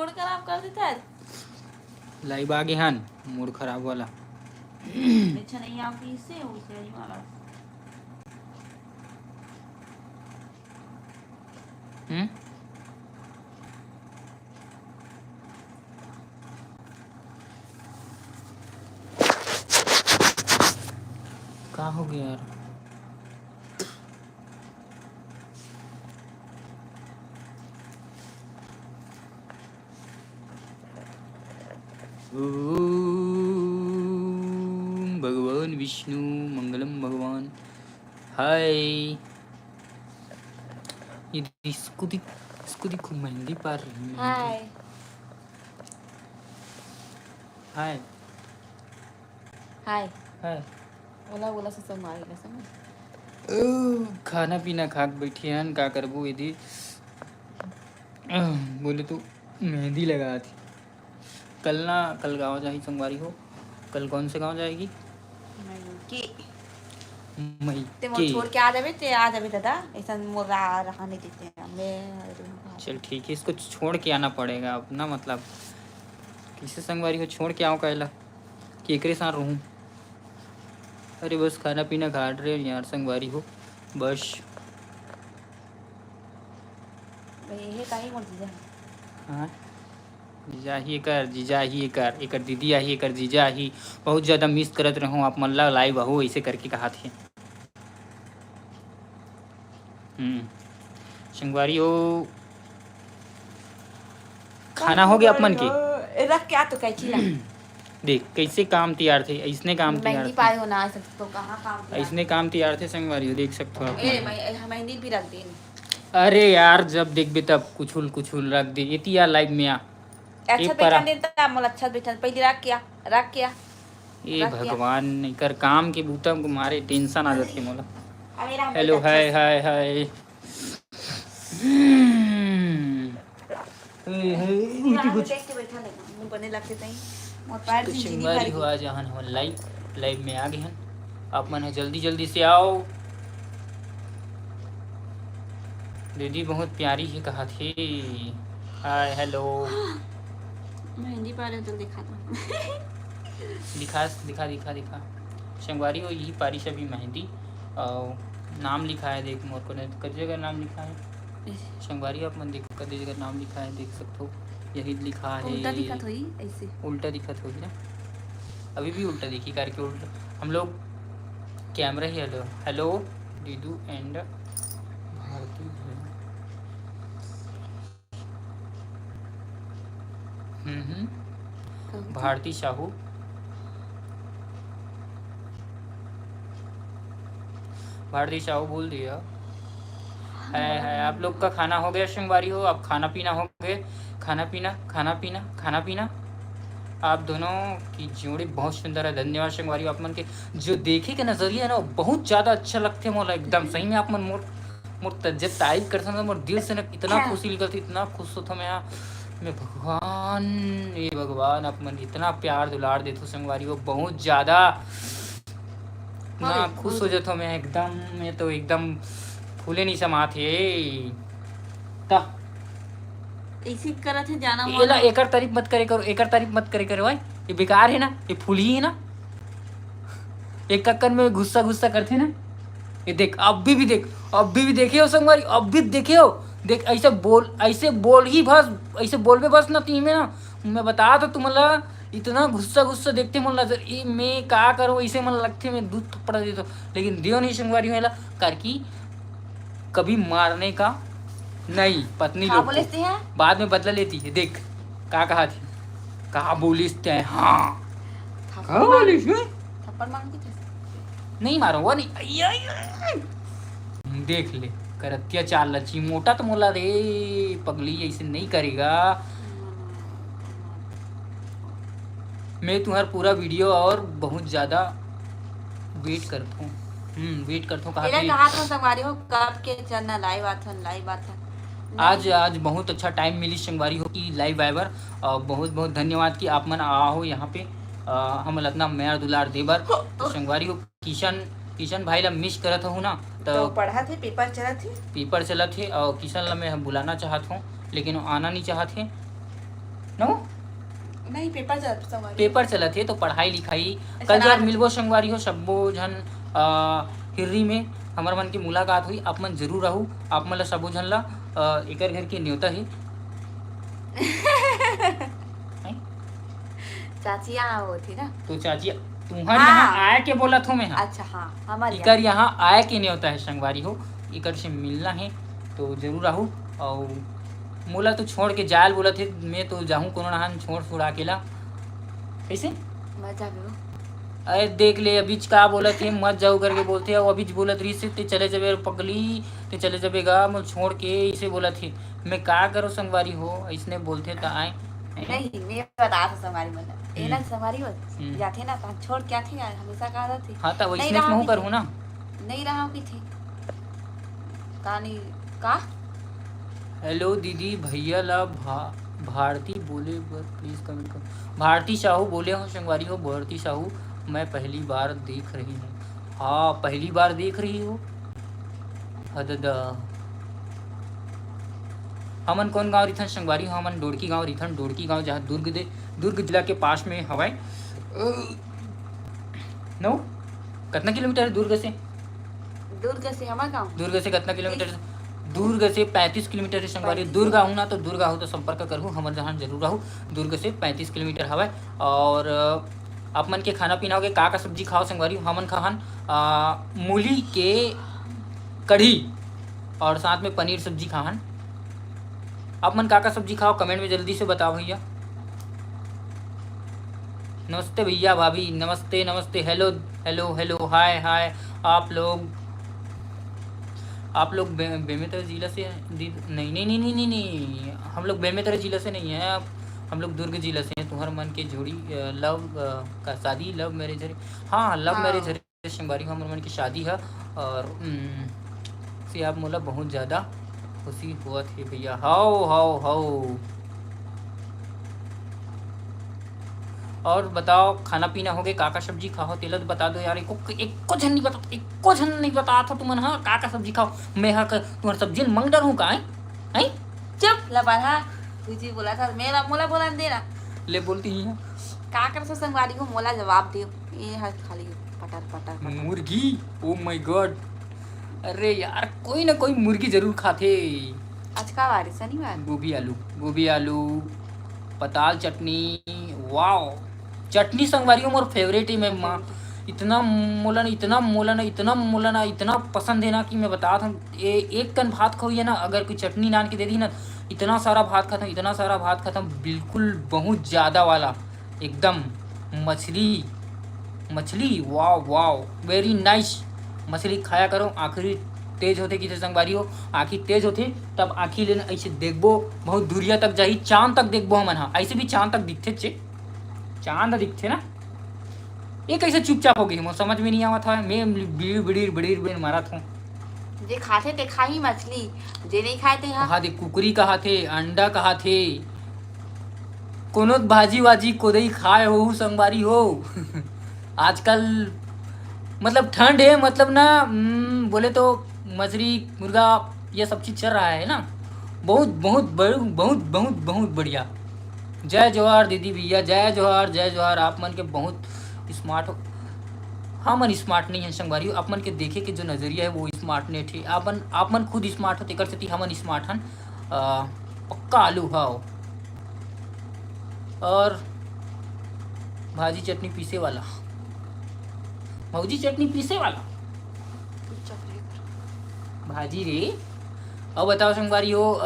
Mood खराब कर देता है। लाइव आ गए हन मूड खराब वाला। अच्छा नहीं आपकी इससे उसे ही वाला। क्या हो गया यार? भगवान विष्णु मंगलम भगवान। हाय इसको देखो मेहंदी पार रही है। हाय हाय हाय हाय। बोला बोला से सब मारेगा समझ। खाना पीना खा के बैठी हन, का करबो यदि बोले तो मेहंदी लगा थी। कल गाँव जाही संगवारी हो। कल कौन से गाँव जाएगी? ते मोर छोड़ के आ जाबे दादा, ऐसा मोर रहा नहीं देते हैं मैं। चल ठीक है, इसको छोड़ के आना पड़ेगा अपना मतलब किसे संगवारी हो छोड़ के आओ कहला कि एकरे साथ रहूं। अरे बस खाना पीना खा रहे यार संगवारी हो बस। ये काहे मोर जीजा। हाँ जीजा ही कर एकर दीदी आही एकर जीजा ही बहुत ज़्यादा मिस करत रहूँ आप मन ला लाइव हो ऐसे करके कहा थे। संगवारी हो खाना हो गया अपन के रख क्या तो कैची ला। देख कैसे काम तैयार थे, ऐसने काम तैयार पाए हो ना तो कहाँ काम ऐसने काम तैयार थे संगवारी हो देख सकते हो आप। मेहंदी भी रख दी। अरे यार जब देखबे तब कुछ रख दे इति यार लाइव में आ। अच्छा बैठा देता मोला अच्छा बैठा पहले रख किया ए भगवान कर काम के बूतम को मारे टेंशन आ जाती मोला। हेलो हाय हाय हाय चिंगारी हो आज हन हम लाइव में आ गए हन। आप मन जल्दी से आओ। दीदी बहुत प्यारी है कहा थी। हाय हेलो मेहंदी पारे तो दिखा दिखा संगवारी हो यही पारी से भी मेहंदी और नाम लिखा है देख मोर को कई जगह नाम लिखा है संगवारी आप मन देख कई जगह नाम लिखा है देख सकते हो यही लिखा है। उल्टा दिखत होई ना अभी भी उल्टा दिखी करके उल्टा हम लोग कैमरा ही हेलो दीदू एंड भारती भारती साहू बोल दिया है। आप लोग का खाना हो गया संगवारी हो? आप खाना पीना हो गए? खाना पीना आप दोनों की जोड़ी बहुत सुंदर है। धन्यवाद संगवारी आप मन के जो देखे के नजरिया है ना बहुत ज़्यादा अच्छा लगते हैं मोला एकदम सही में। आप मन मोर तज्जत तारीफ करते हैं मोर दिल से ना इतना खुशी निकलती इतना खुश होता मैं भगवान आप मन इतना प्यार दुलार देते संगवारी हो बहुत ज़्यादा ना खुश हो जाता मैं एकदम। मैं तो एकदम फूले नहीं समाते ता ऐसी करत है जाना ये एकर तारीफ मत करे करो भाई ये बेकार है ना ये फूल ही है ना एक कक्कर में गुस्सा करते ना। ये देख अभी भी देखे हो संगवारी अब भी देखे हो देख ऐसे बोल ही बस ऐसे बोल पे बस ना ती में ना मैं बता तो तुम्हारा इतना गुस्सा देखते मन नजर ये मैं का करूँ ऐसे मन लगते मैं दूध थप्पड़ देता लेकिन दियो नहीं संगवारी मेला कर की कभी मारने का नहीं पत्नी लोग बाद में बदला लेती है। देख का कहा थी कहा बोलिस थे हाँ थप्पड़ मांगती नहीं मारूंगा नहीं देख ले कर अत्याचार लची मोटा तो मोला रे पगली ऐसे नहीं करेगा। मैं तुम्हारा पूरा वीडियो और बहुत ज़्यादा वेट करता हूँ आज बहुत अच्छा टाइम मिली संगवारी हो कि लाइव आइवर बहुत धन्यवाद कि आप मन आओ यहाँ पे हम इतना मेरा दुलार देवर तो संगवारी हो किशन भाई ला मिस करत हूँ ना तो पढ़ा थे पेपर चला थे और किशन ला मैं बुलाना चाहता हूँ लेकिन वो आना नहीं चाहते नो नहीं पेपर चल संगवारी पेपर चला थे तो पढ़ाई लिखाई ऐसा कल यार ना- मिलबो संगवारी हो सबो झन हिर्री में हमार मन की मुलाकात हुई आप मन जरूर रहू आप मन ला सबो झन ला एकर घर के न्योता है हैं? चाची यहाँ वो थी ना। तो चाची तुम्हारे हाँ। यहाँ आए के बोला थो मैं हाँ अच्छा हाँ हमारे इकर यहाँ आए के न्योता है संगवारी हो इकर से मिलना है तो जरूर आहू और मोला तो छोड़ के जायल बोला थे मैं तो जाऊँ कोनो नहान छोड़ छोड़ा अकेला कैसे मजा में हो। अरे देख ले अभी का बोला थे मत जाओ करके बोलते और अभी बोलत रही से ते चले जाबे पगली ते चले जाबेगा मैं छोड़ के इसे बोला थे मैं का करो संगवारी हो इसने बोलते तो आए नहीं मैं बता था संगवारी मतलब ये ना संगवारी हो हम्म। जाते ना तो छोड़ क्या थी यार हमेशा कहा थी हाँ तो नहीं इसने रहा कहूँ भी करूँ ना नहीं रहा की थी कहानी का हेलो दीदी भैया ला भारती बोले प्लीज कमेंट करो भारती साहू बोले हो संगवारी हो भारती साहू मैं पहली बार देख रही हूँ हाँ पहली बार देख रही हो हददा हमन कौन गांव रिथन संगवारी हो हमन डोड़की गांव रिथन डोड़की गांव जहाँ दुर्ग जिला के पास में हवाई नो कितना किलोमीटर है दुर्ग से हमारा गाँव दुर्ग से कितना किलोमीटर दुर्ग से 35 किलोमीटर है संगवारी दुर्ग आहू ना तो दुर्ग आहू तो संपर्क करूँ हमर जहाँ जरूर रहूँ दुर्ग से 35 किलोमीटर हवाए और आप मन के खाना पीना होगे का सब्जी खाओ संगवारी हमन खाहन मूली के कढ़ी और साथ में पनीर सब्जी खाहन आप मन का सब्जी खाओ कमेंट में जल्दी से बताओ भैया नमस्ते भैया भाभी नमस्ते नमस्ते हेलो हेलो हेलो हाय हाय आप लोग बेमेतरा जिला से नहीं नहीं नहीं नहीं नहीं नहीं हम लोग बेमेतरा जिला से नहीं है हम लोग दुर्ग जिला से हैं तुम्हारे मन के जोड़ी लव का शादी लव मैरिज है हाँ लव मैरिज है संगवारी हमारे मन की शादी है और से आप मोला बहुत ज़्यादा खुशी हुआ थे भैया हाओ हाओ हाओ और बताओ खाना पीना हो गए काका सब्जी खाओ तेल बता दो यार एको झन नहीं बता था तुमन हाँ काका सब्जी खाओ मैं हाँ तुम्हारा सब्जी मंग डर हूँ का है चुप लबा तुझे बोला था मेरा मोला बोला दे ना ले बोलती हैं का कर सो संगवारी को मोला जवाब दे ये है खाली पटर पटर पटर मुर्गी ओ माय गॉड अरे यार कोई ना कोई मुर्गी जरूर खाते आज का वारी शनिवार गोभी आलू पताल चटनी वाओ चटनी संगवारी मोर फेवरेट है मैं माँ इतना मोला इतना पसंद है ना कि मैं बता था एक कन भात खाइए ना अगर कोई चटनी नान के दे दी ना इतना सारा भात खाता बिल्कुल बहुत ज़्यादा वाला एकदम मछली वाओ वाओ वेरी नाइस मछली खाया करो आखिरी तेज होते कि संगवारी हो आँखी तेज होते तब आँखी लेना ऐसे देखबो बहुत दूरिया तक जाही चांद तक देखबो हमन हाँ ऐसे भी चांद तक दिखते चांद दिखते ना ये कैसे चुपचाप हो गई मुझे समझ में नहीं आवा था मैं बीड़ मारा था जे खाते ते खाही मछली जे नहीं खाए थे कहा थे कुकरी कहा थे अंडा कहा थे कोनो भाजी वाजी कोदई खाए हो संगवारी हो आजकल मतलब ठंड है मतलब ना बोले तो मछली मुर्गा ये सब चीज़ चल रहा है ना बहुत बढ़िया जय जोहार दीदी भैया जय जोहार आप मन के बहुत स्मार्ट हो हाँ मन स्मार्ट नहीं है संगवारी आप मन के देखे के जो नज़रिया है वो स्मार्ट नहीं थे आप मन खुद स्मार्ट होते कर सकती हमन स्मार्ट हन पक्का आलू हाओ और भाजी चटनी पीसे वाला भाजी रे अब बताओ संगवारी हो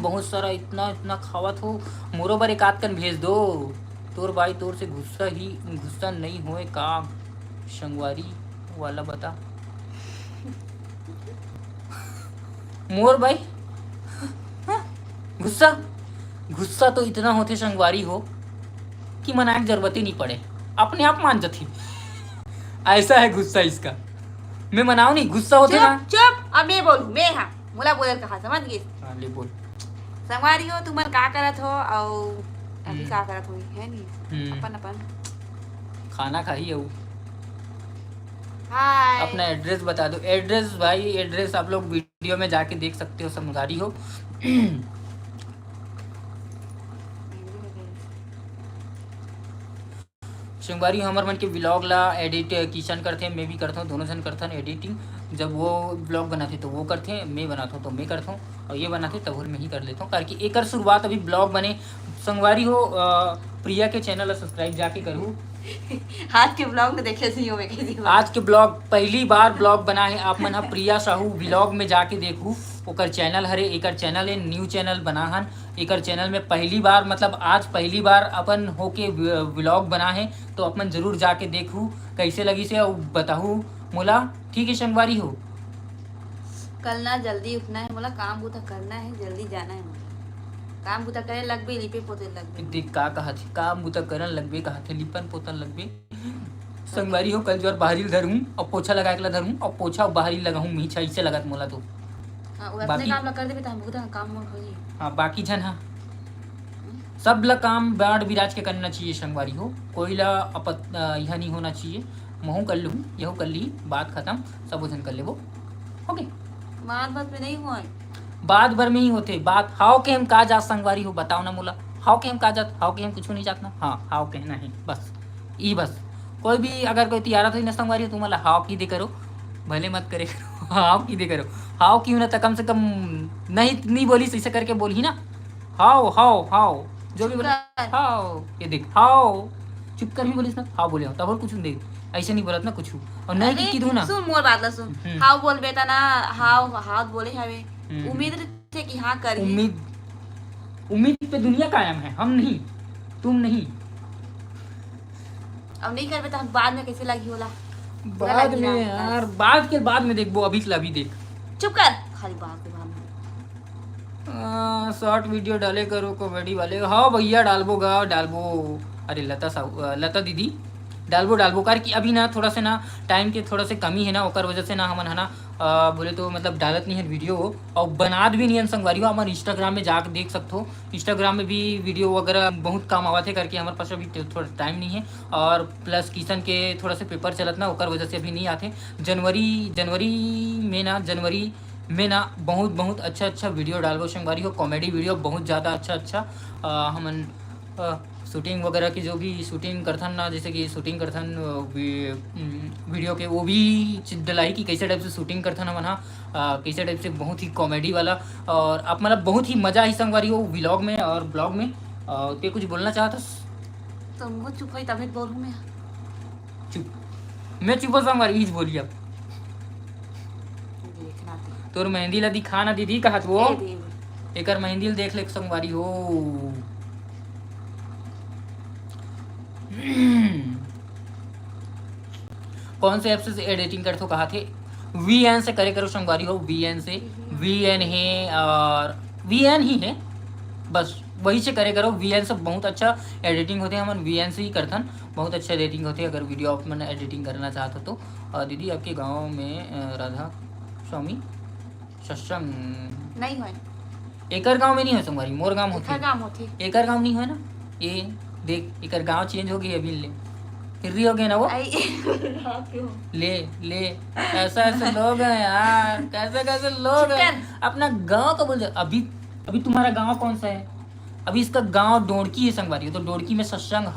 बहुत सारा इतना खावत हो मोरो बार एक आध कन भेज दो तोर भाई तोर से गुस्सा नहीं होए का संगवारी वाला बता मोर भाई गुस्सा तो इतना होते संगवारी हो कि मनाए जरूरत ही नहीं पड़े अपने आप मान जाती ऐसा है गुस्सा इसका मैं मनाऊ नहीं गुस्सा होते ना चुप अब मैं बोलूं मैं हाँ मोला बोले कहा समझ गई हाँ ले बोल संगवारी हो तुमन का करत हो और अभी का करत हो है नहीं अपन खाना खाई है हाय अपना एड्रेस बता दो एड्रेस आप लोग वीडियो में जाके देख सकते हो संगवारी हो संगवारी हमार मन के व्लॉग ला एडिट किशन करथे, मैं भी करता हूँ, दोनों जन करथन एडिटिंग। जब वो ब्लॉग बनाते तो वो करते, मैं बनाता हूँ तो मैं करता हूँ, और ये बनाते तब मैं ही कर लेता हूँ, करके एक शुरुआत अभी ब्लॉग बने। संगवारी हो प्रिया के चैनल सब्सक्राइब जाके करूँ। आज के ब्लॉग में देखे सी हो मैं आज के ब्लॉग पहली बार ब्लॉग बना है, आप मन प्रिया साहू ब्लॉग में जाके देखू, ओकर चैनल हरे, एकर चैनल है न्यू चैनल बना हन। एकर चैनल में पहली बार मतलब आज पहली बार अपन होके व्लॉग बना है, तो अपन जरूर जाके देखू कैसे लगी से और बताहू मोला। ठीक है संगवारी हो, कल ना जल्दी उठना है, मोला काम बुता करना है, जल्दी जाना है, काम बुता करे लगबे, लिपे पोते लगबे। देख का कहत है, काम बुता करन लगबे, कहत है लिपन पोतन लगबे। संगवारी हो कल जोर बाहरी धरूँ और पोछा लगा के धरूँ और पोछा बाहरी लगाऊँ, मीछा ऐसे लगत मोला तो। हाँ, वो अपने बाकी- काम ला कर देबे त हम बुता काम मोर हो जाई। हाँ बाकी जन हाँ सब ला काम बाढ़ बिराज के करना चाहिए संगवारी हो, कोई ला यह नहीं होना चाहिए। महू कर लूँ, यह कर ली, बात खत्म, सब वजन कर ले वो ओके। बात बात पे नहीं हुआ, बात भर में ही होते बात। हाउ के हम का जात संगवारी हो, बताओ ना मोला, हाउ के हम का जात, हाउ के हम कुछ नहीं जातना। हाँ हाउ कहना है बस, ई बस। कोई भी अगर कोई तैयार तो ना संगवारी हो, तुम्हारा हाउ की दे करो, भले मत करे करो, हाउ की दे करो, हाउ की ना तो कम से कम नहीं बोली ऐसे करके बोली ना, हाउ हाउ हाउ जो भी बोले हाउ, ये देख हाउ, चुप कर भी बोलिस ना, हाउ बोले तब और कुछ देख, ऐसे नहीं बोलत ना कुछ, और नहीं की दू ना। सुन मोर बात ला सुन, हाउ बोलबे त ना हाउ हाउ बोले हवे, उम्मीद थे कि हाँ कर। उम्मीद पे दुनिया कायम है, हम नहीं, तुम नहीं। अब नहीं करबे तो हम बाद में कैसे लगी होला, बाद में यार, बाद में देखबो, अभी के अभी देख। चुप कर, खाली बात के बाद में शॉर्ट वीडियो डाले करो कॉमेडी वाले। हाँ भैया डालबो। अरे लता दीदी डालबो कार कि अभी ना थोड़ा से ना टाइम के थोड़ा से कमी है ना, ओकर वजह से ना हमन है ना बोले तो मतलब डालत नहीं है वीडियो, और बनात भी नहीं है संगवारी हो। हमन इंस्टाग्राम में जाके देख सकते हो, इंस्टाग्राम में भी वीडियो वगैरह बहुत काम आवा थे करके, हमारे पास अभी थोड़ा टाइम नहीं है, और प्लस किशन के थोड़ा से पेपर चलत ना, ओकर वजह से अभी नहीं आते। जनवरी में ना बहुत अच्छा वीडियो डालबो संगवारी हो, कॉमेडी वीडियो बहुत ज़्यादा अच्छा हमन शूटिंग वगैरह की जो भी शूटिंग करथन ना, जैसे कि शूटिंग करथन वीडियो के, वो भी डलाई कि कैसे टाइप से शूटिंग करथन हमन कैसे टाइप से, बहुत ही कॉमेडी वाला, और आप मतलब बहुत ही मज़ा ही संगवारी हो व्लॉग में और ब्लॉग में। ते कुछ बोलना चाहता तो मुझ चुप हुई तभी बोलूँ मैं, चुप मैं चुप संगवारी ईज बोली। अब देखना ते तोर मेहंदी ला दिखा ना दीदी कहत वो, ए देव। एकर मेहंदी देख ले संगवारी हो। कौन से ऐप से एडिटिंग करते हो, कहा थे VN से करे करो संगवारी हो, VN से, VN है और VN ही है बस, वही से करे करो। VN से बहुत अच्छा एडिटिंग होते हैं, हम VN से ही करथन, बहुत अच्छा एडिटिंग होती है। अगर वीडियो आप मैंने एडिटिंग करना चाहते हो तो दीदी आपके गांव में राधा स्वामी सत्संग नहीं है, एकर गांव में नहीं है संगवारी, मोर गांव होती एकर काम होती, एकर गांव नहीं है ना। ये देख एकर गांव चेंज हो गई अभी, ले हिर्री हो गए ना वो। आई रात क्यों ले ऐसे लोग हैं यार, कैसे लोग हैं, अपना गांव को बोल। अभी तुम्हारा गांव कौन सा है? अभी इसका गांव डोड़की है संगवारी, तो डोड़की में सत्संग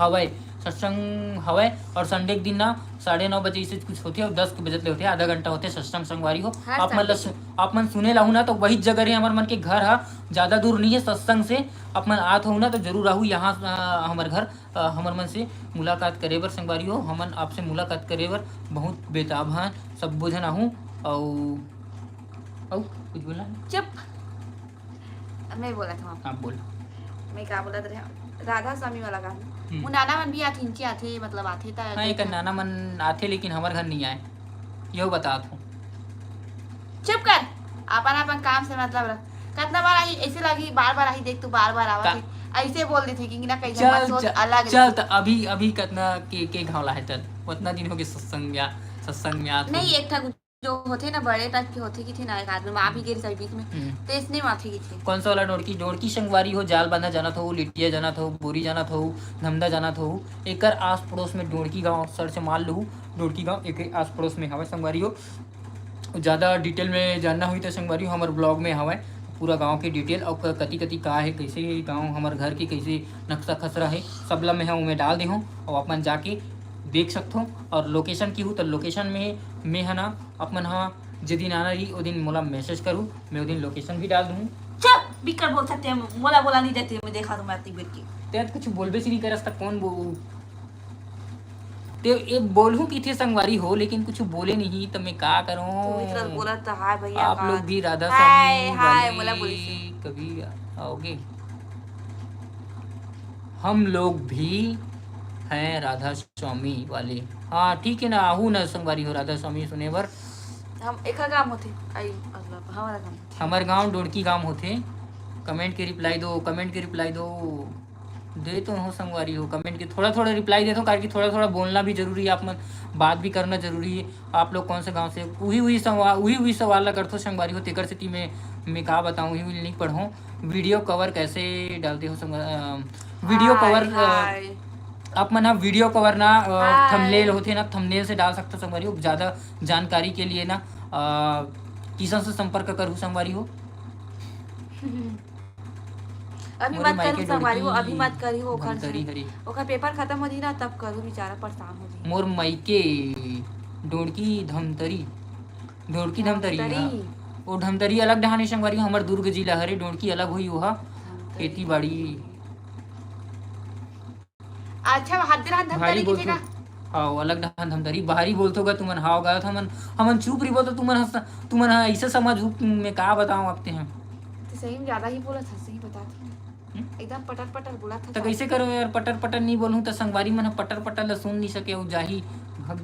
हवाए और संडे के दिन ना 9:30 बजे से कुछ होते और 10 बजे होते, आधा घंटा होते सत्संग संगवारी हो। आप मन सुने लाहू ना तो वही जगह है हमारे मन के घर है, ज़्यादा दूर नहीं है सत्संग से। आप मन आत हो ना तो जरूर आहू यहाँ हमारे घर, हमारे मन से मुलाकात करे बर संगवारी हो। हमन आपसे मुलाकात करे बर बहुत बेताब हैं, सब बुझन आहू। और कुछ बोला चुप, मैं बोला था आप बोल। मैं क्या बोला था, राधा स्वामी वाला गाना मुनाना मन भी आथे, इनके आथे मतलब आथे ता हाँ एक नाना मन आथे, लेकिन हमारे घर नहीं आए, यो बतात हूँ। चुप कर, अपन काम से मतलब रख। कितना बार आई ऐसे लगी, बार आई देख, तू बार आवा थे ऐसे बोल देते कि ना कहीं मत सोच अलग चल तो अभी कितना के घाव ला है, चल उतना दिन हो गए सत्संग में आ नहीं। एक था जो होते ना बड़े टाइप के होते की थे ना, एक आदमी माँ भी गिर बीच में, तो इसने माथे की थी। कौन सा वाला डोड़की संगवारी हो, जाल बांधा जाना था, लिटिया जाना था, बोरी जाना था, धमदा जाना था। एक आस पड़ोस में डोड़की गांव सर से मान लू, डोड़की गांव एक आस पड़ोस में हवा संगवारी हो। ज़्यादा डिटेल में जानना हुई तो संगवारी हो हमारे ब्लॉग में हवा पूरा गांव के डिटेल, और कति का है, कैसे गांव हमारे घर की कैसे नक्शा खसरा है, सबला में है वो मैं डाल दे हूँ, और अपन जाके देख सकते हो। और लोकेशन की हूँ तो लोकेशन में मैं है ना अपन हाँ जिस दिन आना रही वो दिन मोला मैसेज करूँ, मैं वो दिन लोकेशन भी डाल दूँ। चल बिकर बोल सकते हैं, बोला बोला नहीं देती मैं देखा तुम्हारी तीबिर की। ते कुछ बोलबे से नहीं करस तक कौन बोल ते एक बोलूं कि थे संगवारी हो लेकिन कुछ बोले नहीं तो मैं क्या तू इतना करूं। बोला तो हाय भैया आप का। लोग भी राधा हाय स्वामी हाय बोला वाले बोली कभी आओगे? हम लोग भी हैं राधा स्वामी वाले। हाँ ठीक है ना, आहू ना संगवारी हो राधा स्वामी सुने बर। हम एक काम होते आई मतलब हमारा काम हमारे गांव डोड़की गांव होते। कमेंट के रिप्लाई दो, कमेंट के रिप्लाई दो। दे तो हो संगवारी हो कमेंट के थोड़ा थोड़ा रिप्लाई देता हूँ, कारण कि थोड़ा थोड़ा बोलना भी जरूरी है, आप मन बात भी करना जरूरी है। आप लोग कौन से गांव से वही सवाल ला करते हो संगवारी हो तेकर से मैं कहा बताऊँ ही नहीं पढ़ूँ। वीडियो कवर कैसे डालते हो वीडियो कवर आप मन वीडियो कवर ना थंबनेल होते ना, थंबनेल से डाल सकते हो संगवारी हो। ज़्यादा जानकारी के लिए ना किसन से संपर्क करूँ संगवारी हो। अभी मोरे मत मायके करू संगवारी हो, डोड़की अभी मत करी हो ओखर धमतरी से हरी। ओखर पेपर खत्म हो जी ना तब करू, बेचारा परेशान हो जी। मोर मायके डोड़की धमतरी धमतरी। हाँ। वो धमतरी अलग डहाने संगवारी हो, हमर दुर्ग जिला हरे, डोड़की अलग हुई वहाँ खेती बाड़ी। अच्छा हाथ दिन हाथ भारी धमतरी की बोलतो जगह हाँ अलग डहान धमतरी बाहरी बोलतो गा तुमन हाव गा हमन चुप रही बोलतो तुमन ऐसे समझ मैं का बताऊं आपते हैं। तो सही में ज्यादा ही बोला था, सही बता थी एकदम पटर पटर बोला था। तो कैसे करो यार, पटर पटर नहीं बोलूं तो संगवारी मन पटर पटर ला सुन नहीं सके वो जाही भग।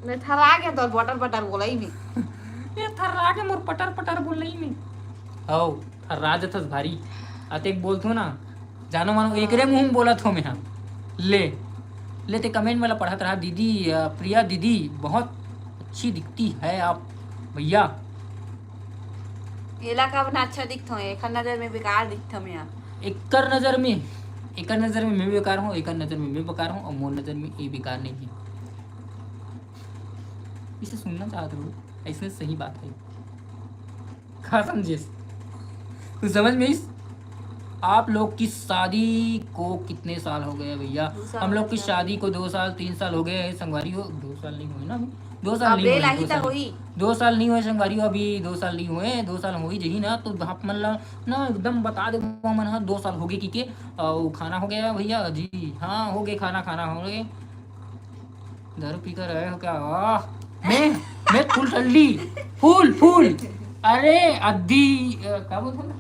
मैं थरा गया तो बटर बटर बोला ही नहीं। ये थर्रा के मोर पटर पटर बोल रही में हौ थर्रा जथस भारी अतेक बोलथो ना जानो मानो एकरे मुंह में बोला थो मैं ले ते कमेंट वाला पढ़त रहा दीदी प्रिया दीदी बहुत अच्छी दिखती है आप भैया। एला का बना अच्छा दिखतो है, एक नजर में बेकार दिखतो मैं। एकर नजर में मैं बेकार हूँ, एकर नजर में मैं बेकार हूँ और मोर नजर में ये बेकार नहीं है। इसे सुनना चाहते हो ऐसे सही बात है कहा समझे तू समझ में इस। आप लोग की शादी को कितने साल हो गए भैया? हम लोग की शादी को 2 साल 3 साल हो गए संगवारी हो। 2 साल नहीं हुए ना अभी, 2 साल नहीं हुए, 2 साल नहीं हुए संगवारी हो, अभी 2 साल नहीं हुए, 2 साल हो ही जही ना तो आप मन ना एकदम बता दे मन हाँ 2 साल हो गए कि और खाना हो गया भैया जी। हाँ हो गए खाना हो गए। दारू पी कर रहे हो क्या? मैं फुल ठंडी फुल अरे अद्धी क्या बोलते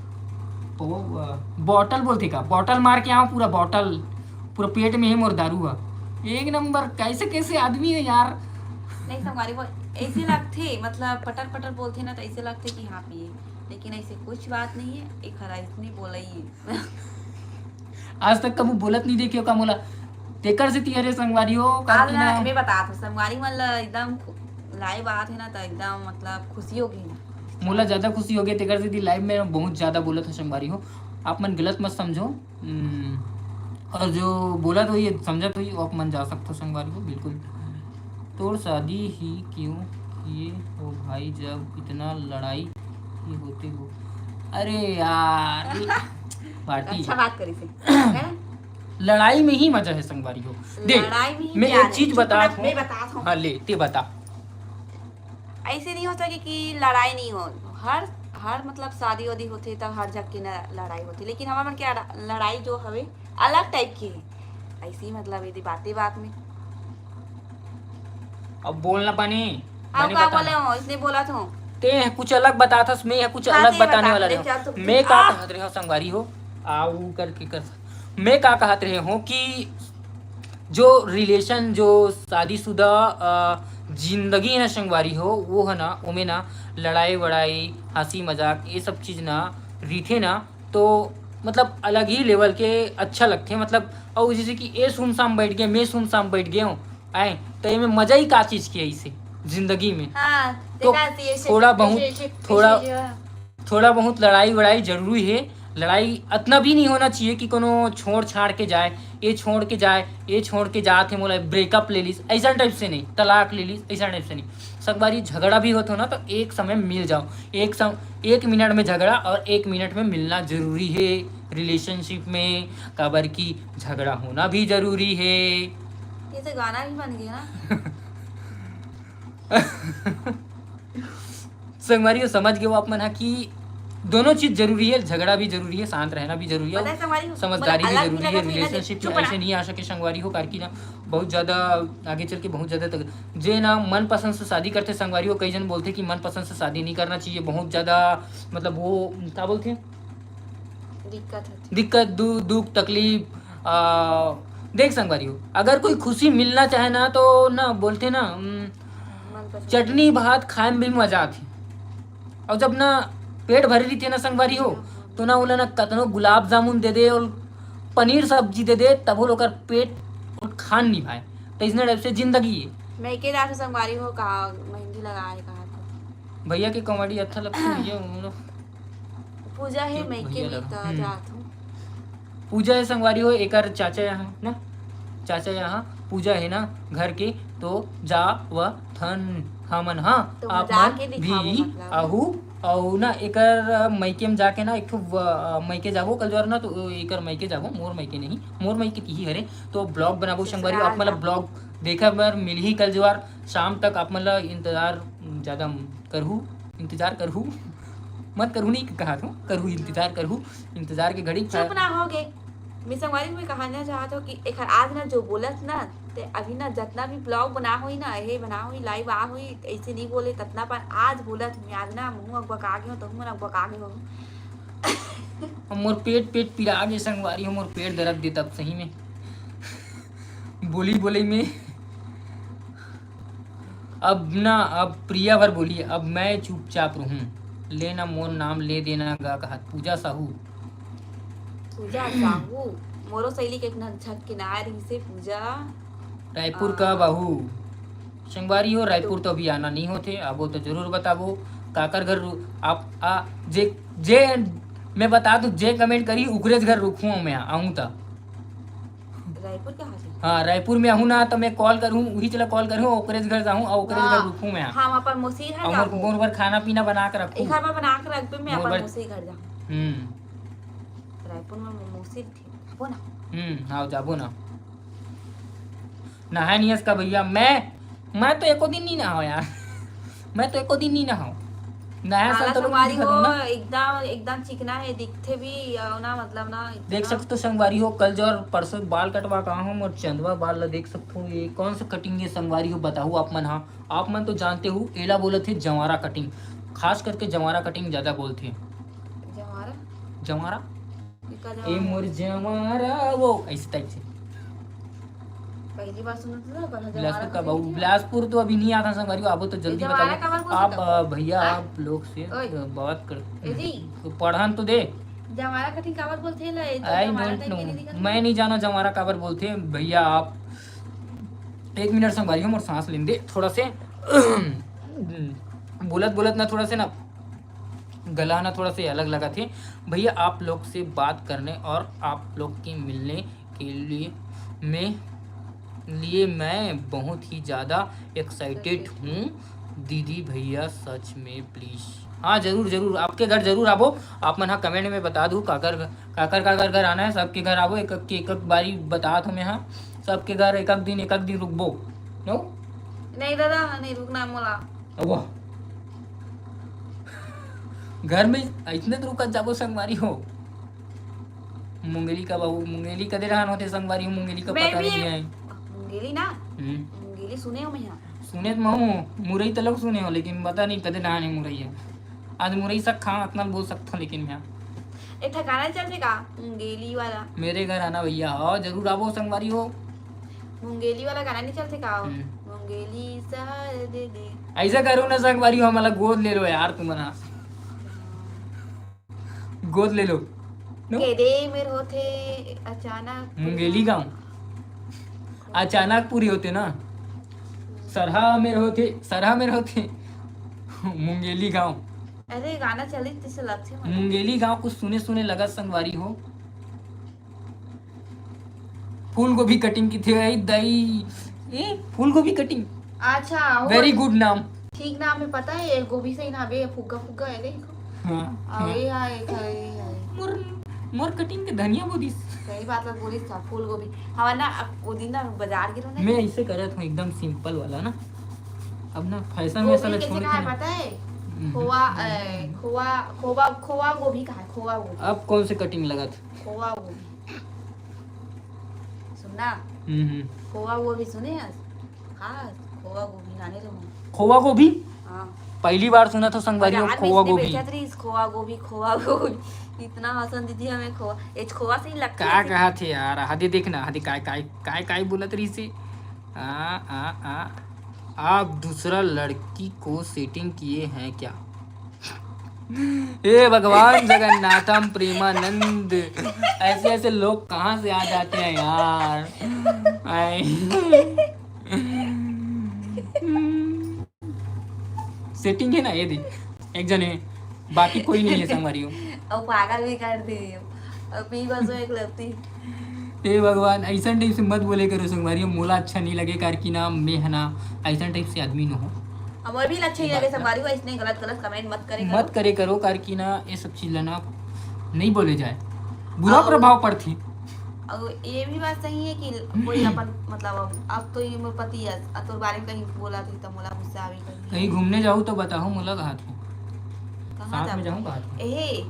बॉटल बोलते का बॉटल मार के आओ पूरा पेट में है मोर दारू हुआ एक नंबर। कैसे आदमी है यार। नहीं संगवारी वो ऐसे लगते मतलब पटर पटर बोलते ना तो ऐसे लगते कि हाँ पिए, लेकिन ऐसे कुछ बात नहीं है। एक हरा इतनी बोला ही आज तक कभी बोलत नहीं देखियो का मोला तेकर से तिहरे संगवारी हो मैं बता था संगवारी मतलब एकदम लाइव बात है ना तो एकदम मतलब खुशी होगी ना मोला ज्यादा खुशी हो गई तेकर से लाइव में बहुत ज्यादा बोला था संगवारी हो। आप मन गलत मत समझो और जो बोला तो ये समझा तो ये आप मन जा सकते हो संगवारी हो बिल्कुल। तो शादी ही क्यों किए हो भाई जब इतना लड़ाई ही होते हो? अरे यार पार्टी अच्छा बात करी से लड़ाई में ही मजा है संगवारी हो। देख मैं एक चीज बता हूँ हाँ ले ते बता। ऐसे नहीं होता कि लड़ाई नहीं हो, हर मतलब शादी वादी होती तब हर जग की लड़ाई होती, लेकिन हमारे मन की लड़ाई जो हवे अलग टाइप की है। ऐसी मतलब यदि बात में अब बोलना पानी आप क्या बोले हो इसने बोला था ते कुछ अलग बता था मैं कुछ अलग बताने वाला रहा। मैं क्या कहत रहे हो संगवारी हो आओ करके कर मैं क्या कहत रहे हो कि जो रिलेशन जो शादीशुदा जिंदगी ना संगवारी हो वो है ना उमें ना लड़ाई वड़ाई हंसी मजाक ये सब चीज़ ना रीठे ना तो मतलब अलग ही लेवल के अच्छा लगते हैं। मतलब और जैसे कि ये सुमसाम बैठ गए मैं सुमसाम बैठ गया हूँ आए तो ये में मजा ही का चीज़ की है इसे जिंदगी में। तो थोड़ा बहुत लड़ाई वड़ाई जरूरी है, लड़ाई इतना भी नहीं होना चाहिए कि कोनो छोड़ छाड़ के जाए, ये छोड़ के जाए, ये छोड़ के जाते मोला ब्रेकअप ले लीस, ऐसा टाइप से नहीं, तलाक ले लीस, ऐसा टाइप से नहीं। संगवारी झगड़ा भी होता हो ना तो एक समय मिल जाओ, एक मिनट में झगड़ा और 1 मिनट में मिलना जरूरी है रिलेशनशिप में, काबर की झगड़ा होना भी जरूरी है। ये तो गाना भी बन गया ना। संगवारी समझ गए वो आप मना कि दोनों चीज जरूरी है, झगड़ा भी जरूरी है, शांत रहना भी जरूरी पता है है, संगवारी, समझदारी भी मतलब अलग जरूरी है। लगा तो रिलेशनशिप चुप में रहा। ऐसे नहीं आ सके संगवारी हो कारकी ना बहुत ज्यादा आगे चल के बहुत ज्यादा तक जे ना मन पसंद से शादी करते संगवारी हो, कई जन बोलते कि मन पसंद से शादी नहीं करना चाहिए, बहुत ज्यादा मतलब वो क्या बोलते हैं दिक्कत दुख तकलीफ। देख संगवारी हो अगर कोई खुशी मिलना चाहे ना तो ना बोलते ना चटनी भात खाए में भी मजा आती, और जब ना पेट भरी रही थी ना संगवारी हो तो ना बोला ना कतनो गुलाब जामुन दे दे और पनीर सब्जी दे दे तब वो लोग पेट और खान नहीं पाए। तो इसने टाइप से जिंदगी है। मैं के रात संगवारी हो कहा मेहंदी लगाए कहा तो भैया की कॉमेडी अच्छा लगता है भैया पूजा है मैं के भी तो जात हूं। पूजा है संगवारी हो एक चाचा यहाँ ना, चाचा यहाँ पूजा है ना घर के तो जा व थन हमन हाँ तो आप मजाक के मन दिखावो भी मतलब। आहू और ना एकर मैके में जाके ना एक मैके जाबो कल जवार ना तो एकर मैके जाबो, मोर मैके नहीं, मोर मैके ही हरे तो ब्लॉग बनाबो संगवारी आप मतलब ब्लॉग देखा बार मिल ही कल जवार शाम तक आप मतलब इंतजार ज़्यादा करहू, इंतजार करहू मत करहू नहीं कहा तो करहू इंतजार के घड़ी चुप ना होगे। मैं संगवारी में कहना चाहत हो कि एक आज ना जो बोलत ना ते अभी ना जितना भी ब्लॉग बना हुई ना ये बना हुई लाइव आ हुई ऐसे नहीं बोले ततना पर आज बोलत मैं आज ना मुंह अकबका गए हो तो मुंह अकबका गए हो। मोर पेट पिरा गए संगवारी हो, मोर पेट दर्द दे तब सही में बोली में अब ना अब प्रिया भर बोली अब मैं चुपचाप रहूं, लेना मोर नाम ले देना गा कहा पूजा साहू मोरो शैली के झक किनार ही से पूजा रायपुर का बहू संगवारी हो रायपुर तो अभी आना नहीं होते अब वो तो जरूर बताबो काकर घर आप जे मैं बता दूं जे कमेंट करी उकरेज घर रुकूं मैं आऊं ता रायपुर कहाँ से हाँ रायपुर में आहूँ ना तो मैं कॉल करूँ वही चला कॉल करूँ ओकरेज घर जाऊँ और ओकरेज घर रुकूँ मैं हम अपन मौसी घर और जाऊँ मोर भर खाना पीना बना के रखूँ एक बार बना के रख पे मैं मोर अपन भर- मौसी घर जाऊँ। रायपुर में मौसी थी वो ना हाँ जाबो ना नहाए नहीं इसका भैया मैं तो एको दिन नहीं नहाओ यार मैं तो एको दिन नहीं नहाओ नया साल तो लोग संगवारी दिखा हो दूं ना एकदम चिकना है दिखते भी ना मतलब ना देख सकते हो संगवारी हो कल जो और परसों बाल कटवा कहा हूँ और चंदवा बाल ला देख सकते हो ये कौन सा कटिंग है संगवारी हो बताओ आप मन। हाँ आप मन तो जानते हो एला बोले थे जवारा कटिंग, खास करके जवारा कटिंग ज्यादा बोलते हैं जवारा ए मोर जवारा वो ऐसे टाइप से पहली बार सुना था बिलासपुर का बहू बिलासपुर तो अभी नहीं आता संगवारी आप तो जल्दी जवारा बता कहाँ बोल आप सकता? भैया आप लोग से ओए। बात जी। कर पढ़ान तो दे जवारा कटिंग कावत बोलते हैं ले आई डोंट नो मैं नहीं जाना जमारा काबर बोलते हैं भैया आप 1 मिनट संगवारी हो मोर सांस लेने दे थोड़ा से बोलत ना थोड़ा से ना गला ना थोड़ा से अलग लगा थे भैया आप लोग से बात करने और आप लोग के मिलने के लिए मैं बहुत ही ज़्यादा एक्साइटेड हूँ दीदी भैया सच में प्लीज़। हाँ जरूर आपके घर जरूर आबो आप मन हाँ कमेंट में बता दूँ काकर घर आना है सबके घर आबो एक बारी बता तो मैं हाँ सबके घर एक दिन रुकबो नो नहीं दादा नहीं रुकना मोला वाह घर में इतने तो रुकत जाबो संगवारी हो मुंगेली का बहू मुंगेली कदे रहन होते संगवारी हो मुंगेली का पता नहीं है मुंगेली ना मुंगेली सुने हो मैं यहाँ सुने तो मैं मुरई तो लोग सुने हो लेकिन पता नहीं कदे नहाने मुरई है आज मुरई सब खा इतना बोल सकता हूँ लेकिन मैं एक ठिकाना चलते का मुंगेली वाला मेरे घर आना भैया हाँ जरूर आवो संगवारी हो मुंगेली वाला गाना नहीं चलते का मुंगेली सहार दे दे ऐसा करो ना संगवारी हो हमारा गोद ले लो यार तुम्हारा गोद ले लो के दे मेरे होते अचानक मुंगेली गाँव अचानक पूरी होते ना सरहा में होते मुंगेली गांव अरे गाना चली जैसे लगते हैं मुंगेली गांव कुछ सुने सुने लगा संगवारी हो। फूल गोभी कटिंग की थी भाई दही। फूल गोभी कटिंग अच्छा हो वेरी गुड नाम। ठीक नाम है पता है ये गोभी से ही ना बे फुग्गा फुग्गा है देखो हाँ अरे हाय खरे मोर मोर कटिंग के धनिया बोदी। सही बात है बोली था फूल गोभी हमारा ना वो दिन ना बाजार गिरो ना मैं ऐसे करत हूँ एकदम सिंपल वाला ना। अब ना फैशन में गोभी साला कैसे छोड़ कहा है के पता है खोवा खोवा खोवा खोवा गोभी कहा है खोवा गोभी अब कौन से कटिंग लगा था। खोवा गोभी सुनना खोवा गोभी सुने हैं हाँ खोवा गोभी नाने रहो खोवा गोभी हाँ पहली बार सुना था संगवारी बाजार में खोवा इसने गोभी। बेचा था इस खोवा गोभी इतना हसन दीदी हमें खोवा ये खोवा से ही लगता क्या है कहा थे यार हदे देखना हदे काय काय काय काय बोलत रही से आ आप दूसरा लड़की को सेटिंग किए हैं क्या। हे भगवान जगन्नाथम प्रेमानंद ऐसे ऐसे लोग कहाँ से आ जाते हैं यार। सेटिंग है ना ये देख एक जन है बाकी कोई नहीं है संगवारी हो। और पागल भी कर दी अभी बस एक लगती हे भगवान ऐसा टाइप से मत बोले करो संगवारी मोला अच्छा नहीं लगे कार की नाम में है ना ऐसा टाइप से आदमी न हो। हमें भी अच्छा ही लगे संगवारी को इसने गलत गलत कमेंट मत करे करो कार की ना ये सब चीज ना नहीं बोले जाए बुरा प्रभाव पड़ती। और ये भी बात सही है कि कोई अपन मतलब अब तो ये मोर पति है तो बारे में कहीं बोला थी तो मोला गुस्सा आवी कहीं घूमने जाऊँ तो बताओ मोला कहा थी कहां साथ में जाऊँ कहा थी ए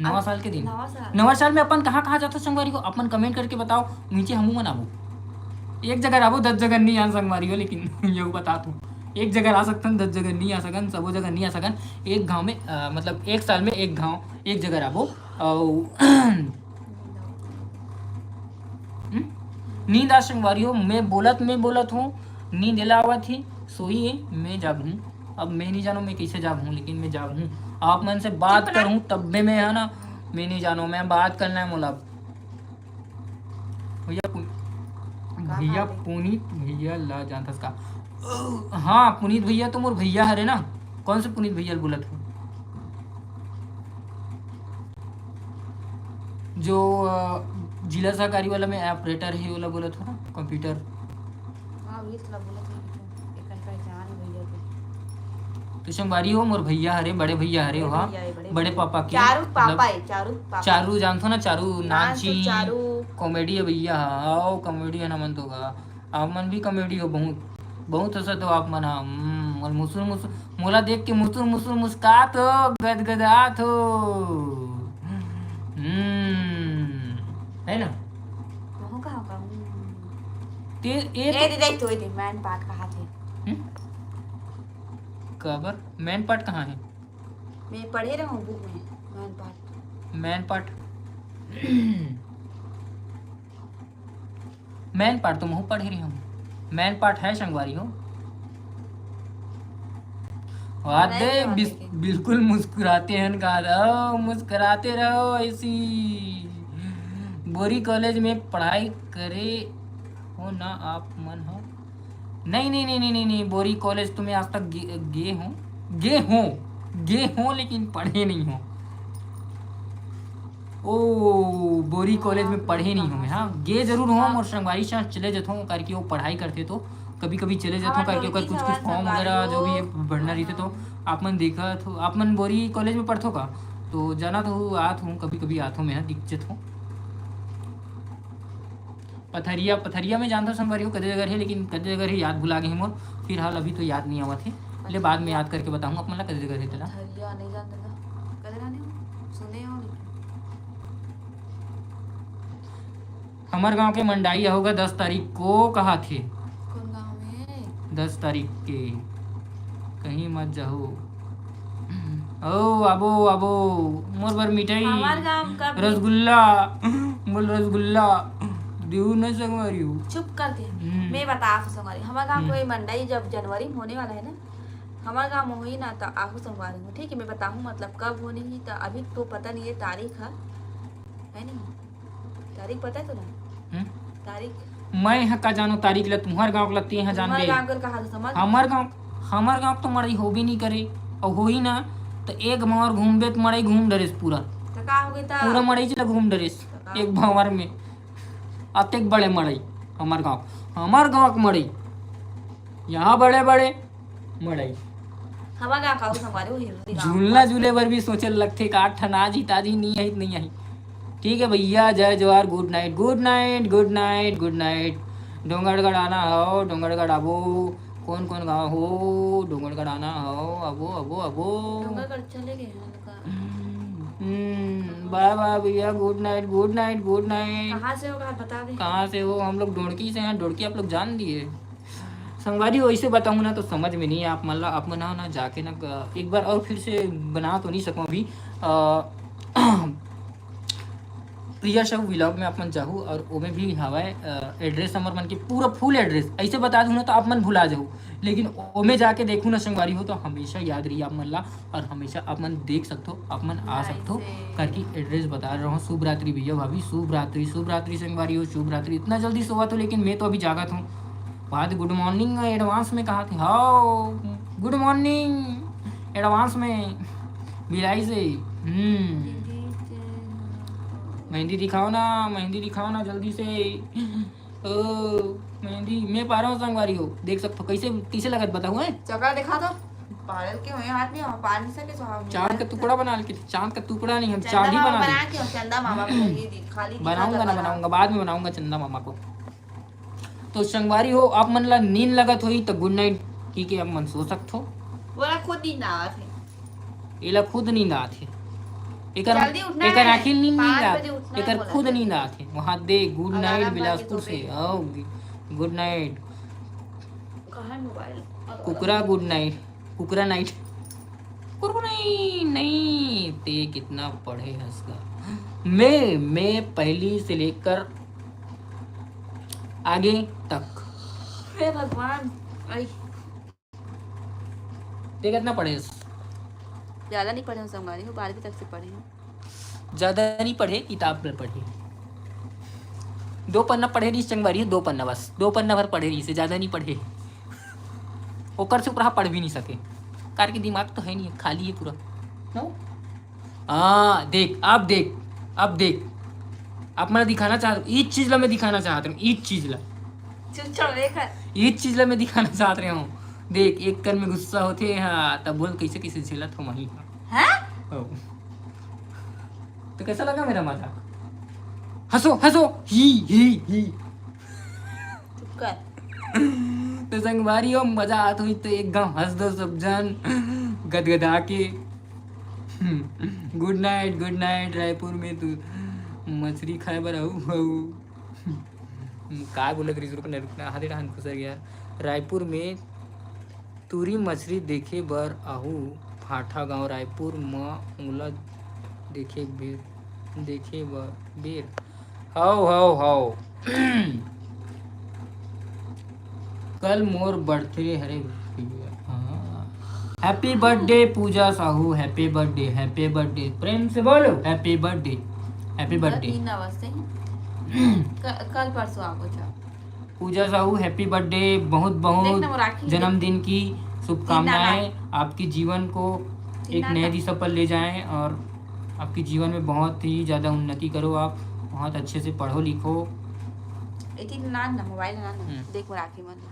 नवा साल के दिन नवा नवा साल में अपन कहाँ कहाँ जाते संगवारी को अपन कमेंट करके बताओ नीचे हमू मनाबो एक जगह आबो 10 जगह नहीं आ संगवारी हो लेकिन ये बता तू एक जगह आ सकता 10 जगह नहीं आ सकन सबो जगह नहीं आ सकन एक गांव में मतलब एक साल में एक गांव एक जगह आबो नींद आ संगवारी हो मैं बोलत हूँ नींद अलावा थी सोई है मैं जाग हूँ। अब मैं नहीं जानू मैं कैसे जाग हूँ लेकिन मैं जाग हूँ आप मन से बात करूँ तब भी मैं है ना मैं नहीं जानू मैं बात करना है मोला भैया पुनीत भैया ला जानता का हाँ पुनीत भैया तो मोर भैया हरे ना कौन से पुनीत भैया बोलत हूँ जो जिला सहकारी वाला में ऑपरेटर है वाला बोलत हूँ ना कंप्यूटर तो संगवारी हो मोर भैया हरे बड़े भैया हरे हो बड़े पापा के चारू जानते हो ना चारू नाची कॉमेडी है भैया आओ कॉमेडी है ना मन तो आप मन भी कॉमेडी हो बहुत हंसत हो आप मन और मुसुर मोला देख के मुसुर मुस्कात हो गदगदात हो है ना कबर मैन पार्ट कहाँ है मैं पढ़े रहा हूँ बुक में मैन पार्ट मैन पार्ट तो मैं पढ़ रही हूँ मैन पार्ट है संगवारी हो वादे बिल्कुल मुस्कुराते हैं मुस्कुराते रहो ऐसी बोरी कॉलेज में पढ़ाई करे हो ना आप मन हो नहीं बोरी कॉलेज तुम्हें आज तक गे हो लेकिन पढ़े नहीं हो। ओ बोरी कॉलेज में पढ़े नहीं हो मैं हाँ गे जरूर हो और संगवारी से चले जाता हूँ करके वो पढ़ाई करते तो कभी कभी चले जाता हूँ करके कुछ फॉर्म वगैरह जो भी भरना रहते तो आप मन देखा तो आप मन बोरी कॉलेज में पढ़ते हो का तो जाना तो आत हूँ कभी कभी आत हूँ मैं दिक्कत हूँ पथरिया में जानता संगवारी हो कदे जगह है लेकिन कदे जगह है याद भुला गए मोर फिर हाल अभी तो याद नहीं आवा थे ले बाद में याद करके बताऊंगा अपना कदे जगह है तेरा नहीं जानता कदे ना सुने हो हमारे गांव के मंडाई होगा 10 तारीख को कहा थे कौन गांव में 10 तारीख के कहीं मत जाओ ओ आबो मोर बर मिठाई हमार गांव का रसगुल्ला बोल रसगुल्ला देऊ न संगवारी हो चुप कर दे मैं बता संगवारी हमारे गांव कोई मंडाई जब जनवरी में होने वाला है ना हमारे गांव में हुई ना तो आहू संगवारी हूँ ठीक है मैं बताऊँ मतलब कब होनी है तो अभी तो पता नहीं है तारीख है नहीं तारीख पता है तो ना तारीख मैं यहाँ का जानो तारीख ला तुम्हार गांव ला ते जान बे गांव कर कहा समझ हमार गांव तो मरई हो भी नहीं करे और हो ही ना तो एक भंवर घूमबे तो मड़ई घूम डरेस पूरा तो का हो गई था पूरा मड़ई चला घूम डरेस एक भंवर में। अतेक बड़े मड़ई हमार गाँव के मड़ई, यहाँ बड़े बड़े मड़ई हवा का काऊ संगवारी हो हिरदी गाँव झूलना झूले पर भी सोचे लगते का ठना जी ताजी नहीं आई नहीं आई। ठीक है भैया, जय Jawahar, good night good night good night good night. Dongargarh आना हो, डोंगरगढ़ आबो, कौन कौन गाँव हो, डोंगरगढ़ आना हो, अबो अबो अबो। डोंगरगढ़ चले गए हैं लोग का। बाय बाय भैया, good night good night good night. कहाँ से होगा बता दे। कहाँ से हो? हम लोग ढोड़की से हैं। ढोड़की आप लोग जान दिए संगवारी, वैसे बताऊँ ना तो समझ में नहीं आप मतलब आप मना ना जाके ना एक बार और फिर से बना तो नहीं सकूँ अभी। प्रिया शव व्लॉग में आप मन चाहूँ और ओमे भी हवाए एड्रेस हमर मन के पूरा फुल एड्रेस ऐसे बता दूँ ना तो आप मन भुला जाओ, लेकिन ओमे जाके देखूँ ना संगवारी हो तो हमेशा याद रही आप मन ला और हमेशा आप मन देख सकते हो, आप मन आ सकते हो करके एड्रेस बता रहा हूँ। शुभ रात्रि भैया भाभी, शुभ रात्रि संगवारी हो, शुभ रात्रि। इतना जल्दी सोवा तो लेकिन मैं तो अभी जागत हूँ। बाद गुड मॉर्निंग एडवांस में कहा थे, हाओ गुड मॉर्निंग एडवांस में बिलाई से। मेहंदी दिखाओ ना जल्दी से। ओ मेहंदी मैं पा रहा हूँ संगवारी हो, देख सकते हो कैसे कैसे लगत बताऊँ है। चौका दिखा दो पागल के हुए हाथ में पा नहीं सके सो चांद का टुकड़ा बना के, चांद का टुकड़ा नहीं हम चांद ही बना के चंदा मामा को ये खाली बनाऊंगा बाद में बनाऊंगा चंदा मामा को। तो संगवारी हो आप मन ला नींद लगत होई तो गुड नाइट की के आप मन सो सकते हो। बोला खुद नींद आवत है, एला खुद नींद आथे, जल्दी उठना एकर है। आखिर नींद 5 नहीं बजे आती, उठना है एकर बोला खुद था। नींद आथे। वहाँ दे गुड नाइट अलार्म बिलासपुर लगे से तो आओ गुड नाइट। कहाँ है मोबाइल? कुकरा गुड नाइट, कुकरा नाइट नहीं ते कितना पढ़े हंसका। मैं पहली से लेकर आगे तक हे भगवान आई ते कितना पढ़े? ज्यादा नहीं पढ़े हूँ संगवारी हो, 12वीं तक से पढ़े हूँ। ज्यादा नहीं पढ़े, किताब पर पढ़े। 2 पन्ना पढ़े रही संगवारी, 2 पन्ना बस, 2 पन्ना भर पढ़े रही से ज्यादा नहीं पढ़े। ओकर से ऊपर पढ़ भी नहीं सके, कार के दिमाग तो है नहीं, खाली है पूरा। हाँ देख अब देख आप मैं दिखाना चाहता हूँ इस चीज ला, मैं दिखाना चाहता हूँ इस चीज ला, इस चीज ला मैं दिखाना चाहत रहा हूँ। देख एक कर में गुस्सा होते हाँ तब बोल कैसे कैसे झेलत हो वही। तो कैसा लगा मेरा मजाक? हंसो ही चुप कर। तो संगवारी हो मजा आत हुई तो एक गाँव हंस दो सब जन गदगदा के। गुड नाइट रायपुर में तू मछली खाए बर काय बोले रुकना हाथे डाहन खुसर गया। रायपुर में तुरी मछली देखे बर आहू फाठा गांव रायपुर में उला देखे बर बेर हाओ कल मोर बर्थडे हरे हैप्पी बर्थडे पूजा साहू, हैप्पी बर्थडे प्रेम से बोलो हैप्पी बर्थडे। 3 अवस्थे कल परसों आपको जाओ। पूजा साहू हैप्पी बर्थडे, बहुत देखना वो राखी जन्मदिन की शुभकामनाएं। आपके जीवन को एक नए दिशा पर ले जाएं और आपके जीवन में बहुत ही ज़्यादा उन्नति करो। आप बहुत अच्छे से पढ़ो लिखो। ना मोबाइल ना देख राखी मन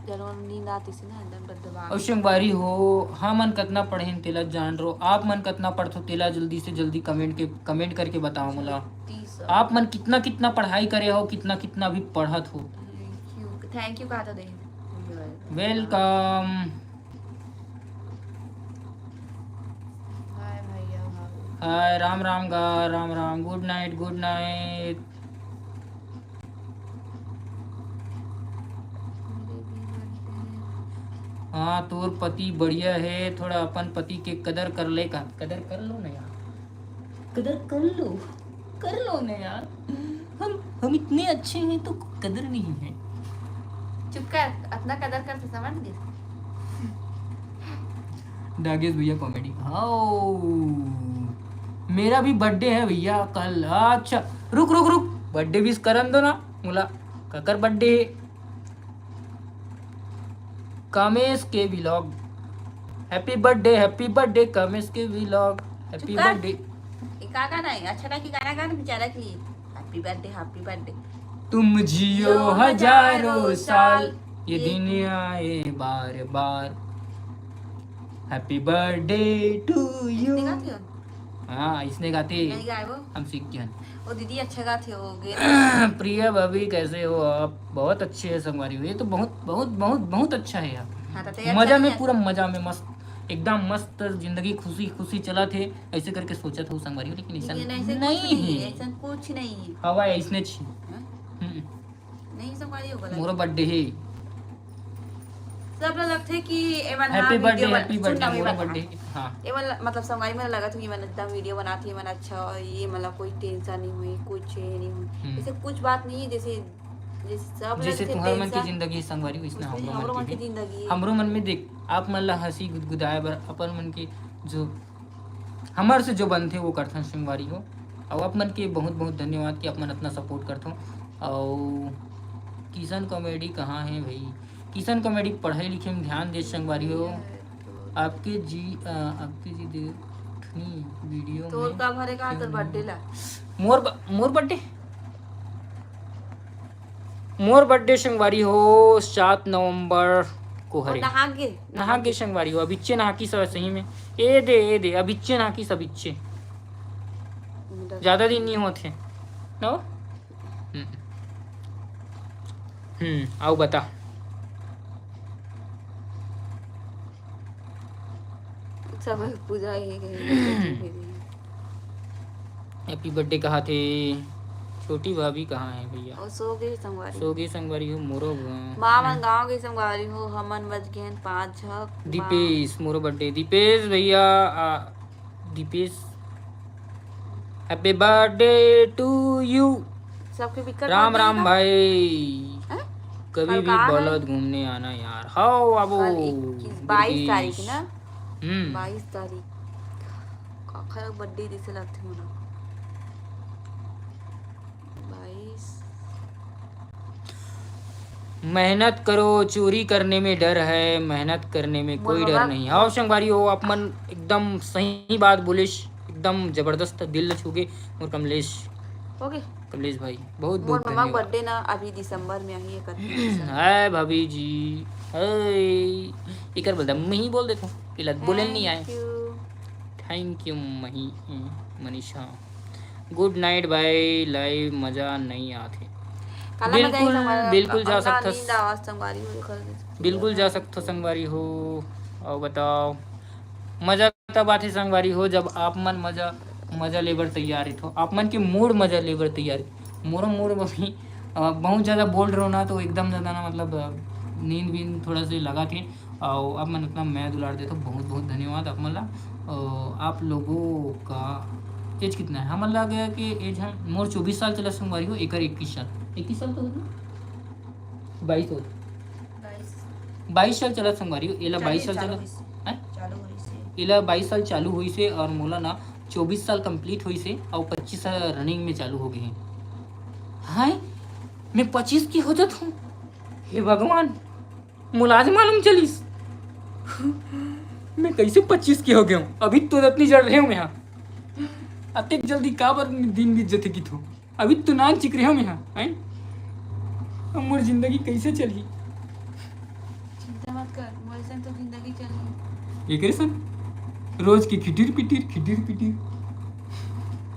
जरूर नींद आती सी ना एकदम बदबा। और संगवारी हो हाँ मन कितना पढ़े तेला जान रहो, आप मन कितना पढ़ते हो तेला जल्दी से जल्दी कमेंट करके बताओ मला। आप मन कितना पढ़ाई करे हो, कितना भी पढ़त हो। थैंक यू कहा तो दे वेलकम। हाय भैया हाय राम गुड नाइट। हाँ तोर पति बढ़िया है, थोड़ा अपन पति के कदर कर ले का। कदर कर लो ना यार, कदर कर लो ना यार। हम इतने अच्छे हैं तो कदर नहीं है। चुप कर, अपना कदर कर तो समझ गए। डागेश भैया कॉमेडी। हाँ मेरा भी बर्थडे है भैया कल। अच्छा रुक बर्थडे विश करन दो ना मुला ककर बर्थडे। कामेश के व्लॉग हैप्पी बर्थडे कम इसके व्लॉग हैप्पी चुप कर। बर्थडे। ये का गाना है? अच्छा का गाना गाना बेचारा के लिए। हैप्पी बर्थडे तुम जियो हजारों साल ये दिन आए बार बार हैप्पी बर्थडे टू यू। इसने गाते हो? हाँ इसने गाते नहीं गाए वो। हम सीख गए। वो दीदी अच्छा गाते हो गे। प्रिया भाभी कैसे हो आप? बहुत अच्छे है संगवारी हो। ये तो बहुत बहुत बहुत बहुत अच्छा है यार। हाँ तो ये मजा अच्छा में नहीं है। पूरा मजा में मस्त एकदम मस्त जिंदगी खुशी खुशी चला थे ऐसे करके सोचा था वो संगवारी हो, लेकिन ऐसा लेकिन ऐसे नहीं कुछ नहीं है, है। ऐसा कुछ नहीं है। हवा ऐसने छी हाँ? नहीं संभाली होगा मोरो बर्थडे है। सब लोग लगते कि एवन हैप्पी बर्थडे सुनना मोरो बर्थडे। हाँ एवन मतलब संगवारी में लगा था कि मैंने एकदम वीडियो बनाती है मैंने अच्छा ये मतलब कोई टेंशन नहीं हुई कुछ ये नहीं हुई ऐसे कुछ बात नहीं है जैसे जैसे सब जैसे लगते तुम्हारे मन की टेंशन, जिंदगी है संगवारी हो इसने उसमें हमरो मन की जिंदगी है। हमरो मन में देख आप मन ला हंसी गुदगुदाए बर अपन मन के जो हमार से जो बनते वो करथन संगवारी हो। और आप मन के बहुत बहुत धन्यवाद कि आप मन इतना सपोर्ट करथो। और किशन कॉमेडी कहाँ है भाई? किशन कॉमेडी पढ़ाई लिखे में ध्यान दे संगवारी हो। आपके जी देखनी वीडियो तोर में का भरे का तोर बर्थडे ला मोर बर्थडे संगवारी हो 7 नवंबर को और हरे नहा के संगवारी हो अबिच्चे नहा की सब सही में ए दे अबिच्चे नहा की सब इच्चे ज्यादा दिन नहीं होते नो। आओ बता सब पूजा ही हैप्पी बर्थडे कहा थे? छोटी भाभी कहाँ है भैया? और सो गए संगवारी सो गई संगवारी हो मोरो मामन गांव के संगवारी हो हमन बज गए 5 झक दीपेश मोरो बर्थडे दीपेश भैया Deepesh happy birthday to you. सबके बिकर राम birthday राम था? भाई हैं? कभी कल भी कहाँ है? बलद घूमने आना यार। हाओ बाबू कल 22 तारीख ना 22 22 तारीख काखर बर्थडे दिसे लगते मोला 22 मेहनत करो चोरी करने में डर है मेहनत करने में कोई डर बाबा। नहीं। हाओ संगवारी हो आप मन एकदम सही बात बोलिश एकदम जबरदस्त दिल छू गए मोर कमलेश ओके कमलेश भाई बहुत मोर बहुत मम्मा धन्यवाद। बर्थडे ना अभी दिसंबर में आई है 31 हाय भाभी जी हाय इकर बोलता मैं ही बोल देता हूँ कि बोले नहीं आए। Thank you Manisha good night भाई लाइव मजा नहीं आते। बिल्कुल जा सकते संगवारी हो। और बताओ मजा तब आते संगवारी हो जब आप मन मजा लेबर तैयार है तो आप मन के मूड मजा लेबर तैयार मोर अभी बहुत ज़्यादा बोल रहे हो ना तो एकदम ज़्यादा ना मतलब नींद भी थोड़ा सा लगा थे। और आप मन इतना मैं दुलार देता हूँ बहुत बहुत धन्यवाद आप मन ला। आप लोगों का एज कितना है? हम लगा कि एज है मोर 24 साल चला संगवारी हो एक 21 साल तो होगा 22 हो 22 साल चला संगवारी हो एला 22 साल चला इला 22 साल चालू हुई से और मोला ना 24 साल कंप्लीट हुई से और 25 साल रनिंग में चालू हो गए हैं। हाय मैं 25 की हो जाता हूँ हे भगवान मुलाज मालूम चलीस मैं कैसे 25 की हो गया हूँ अभी तो इतनी जड़ रहे हूँ मैं यहाँ अतिक जल्दी का बार दिन बीत जाते की तो अभी तो नान चिक रहे हूँ मैं यहाँ हैं अब मोर जिंदगी कैसे चली चिंता मत कर मोरे संग तो जिंदगी चली ये कैसे रोज की खिटिर पिटिर